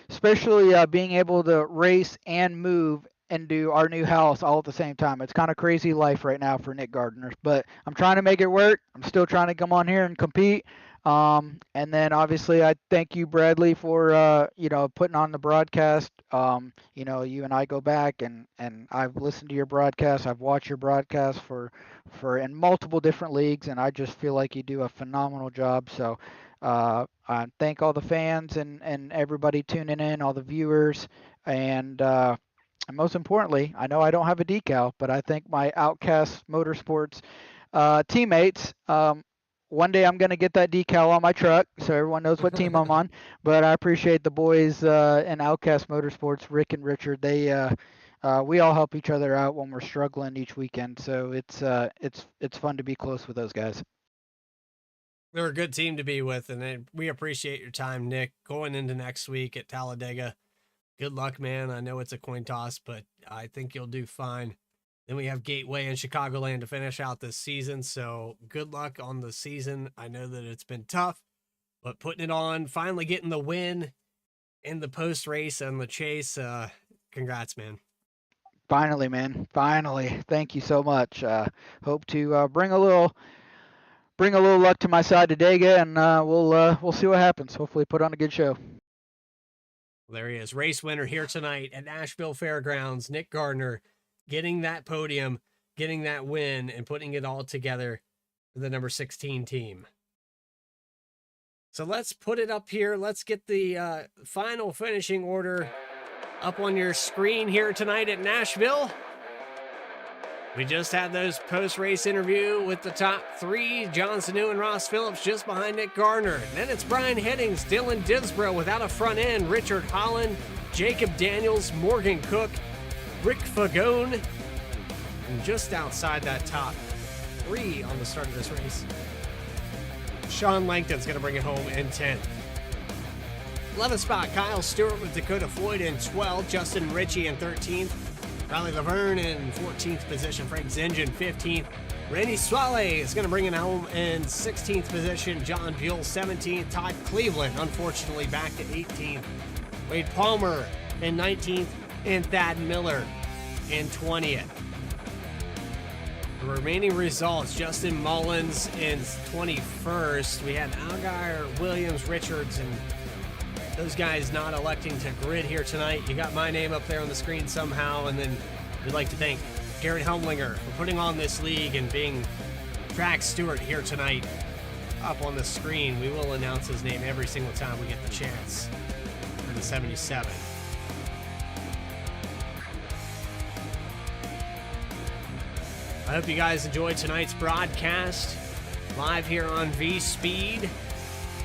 especially being able to race and move and do our new house all at the same time. It's kind of crazy life right now for Nick Gardner, but I'm trying to make it work. I'm still trying to come on here and compete. And then obviously I thank you, Bradley, for putting on the broadcast. You and I go back, and I've listened to your broadcast. I've watched your broadcast for in multiple different leagues, and I just feel like you do a phenomenal job. So I thank all the fans and everybody tuning in, all the viewers, and most importantly, I know I don't have a decal, but I thank my Outcast Motorsports teammates. One day I'm going to get that decal on my truck so everyone knows what team I'm on. But I appreciate the boys in Outcast Motorsports, Rick and Richard. We all help each other out when we're struggling each weekend. So it's fun to be close with those guys. They're a good team to be with, and we appreciate your time, Nick, going into next week at Talladega. Good luck, man. I know it's a coin toss, but I think you'll do fine. Then we have Gateway and Chicagoland to finish out this season, so good luck on the season. I know that it's been tough, but putting it on, finally getting the win in the post-race and the chase, congrats, man. Finally, man. Finally. Thank you so much. Hope to bring a little luck to my side to Dega, and we'll see what happens. Hopefully put on a good show. There he is, race winner here tonight at Nashville Fairgrounds. Nick Gardner getting that podium, getting that win, and putting it all together for the number 16 team. So let's put it up here. Let's get the final finishing order up on your screen here tonight at Nashville. We just had those post-race interview with the top three, John Sanu and Ross Phillips just behind Nick Gardner. And then it's Brian Headings, Dylan Disbrow without a front end, Richard Holland, Jacob Daniels, Morgan Cook, Rick Fagone, and just outside that top three on the start of this race, Sean Langton's going to bring it home in 10th. 11th spot, Kyle Stewart with Dakota Floyd in 12th, Justin Ritchie in 13th, Riley Laverne in 14th position, Frank Zingen 15th, Randy Swale is going to bring it home in 16th position, John Buell 17th, Todd Cleveland unfortunately back to 18th, Wade Palmer in 19th, and Thad Miller in 20th. The remaining results, Justin Mullins in 21st. We had Algire, Williams, Richards, and those guys not electing to grid here tonight. You got my name up there on the screen somehow, and then we'd like to thank Garrett Helmlinger for putting on this league and being track steward here tonight. up on the screen. We will announce his name every single time we get the chance for the 77. I hope you guys enjoyed tonight's broadcast live here on VSPEED.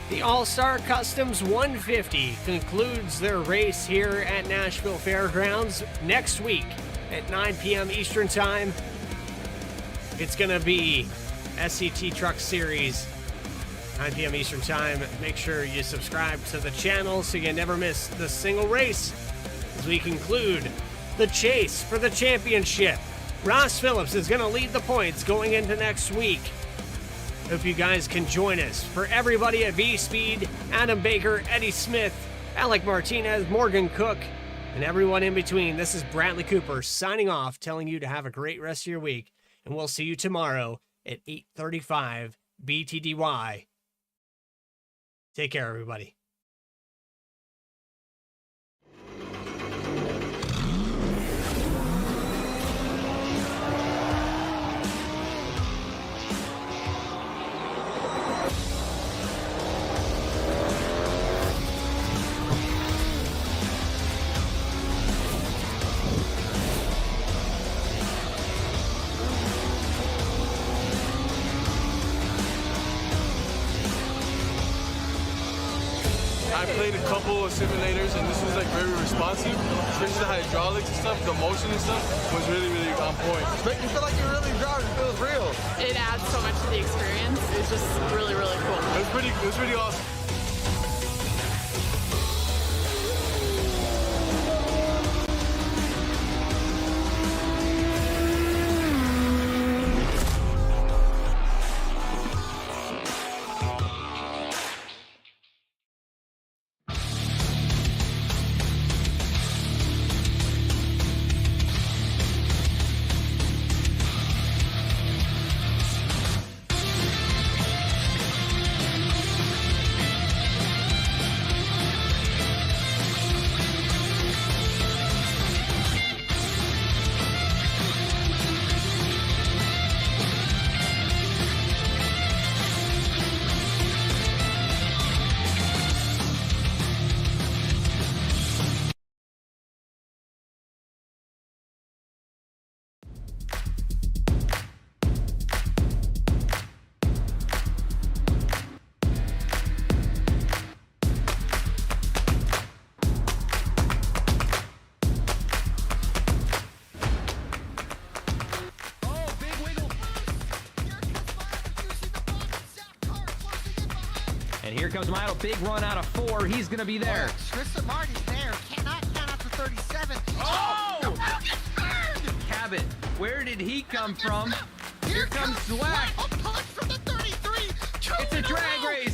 The All-Star Customs 150 concludes their race here at Nashville Fairgrounds next week at 9 p.m. Eastern Time. It's going to be SCT Truck Series, 9 p.m. Eastern Time. Make sure you subscribe to the channel so you never miss the single race as we conclude the chase for the championship. Ross Phillips is going to lead the points going into next week. Hope you guys can join us. For everybody at VSPEED, Adam Baker, Eddie Smith, Alec Martinez, Morgan Cook, and everyone in between, this is Bradley Cooper signing off, telling you to have a great rest of your week, and we'll see you tomorrow at 8:35 BTDY. Take care, everybody. I played a couple of simulators and this was like very responsive, especially the hydraulics and stuff, the motion and stuff was really, really on point. Make you feel like you're really driving, it feels real. It adds so much to the experience. It's just really, really cool. It was pretty awesome. And here comes Milo. Big run out of 4. He's going to be there. Tristan Martin's there. Cannot count out to 37. Oh! Gets burned! Cabot, where did he come from? Here comes Slack. A punch from the 33. It's a drag race.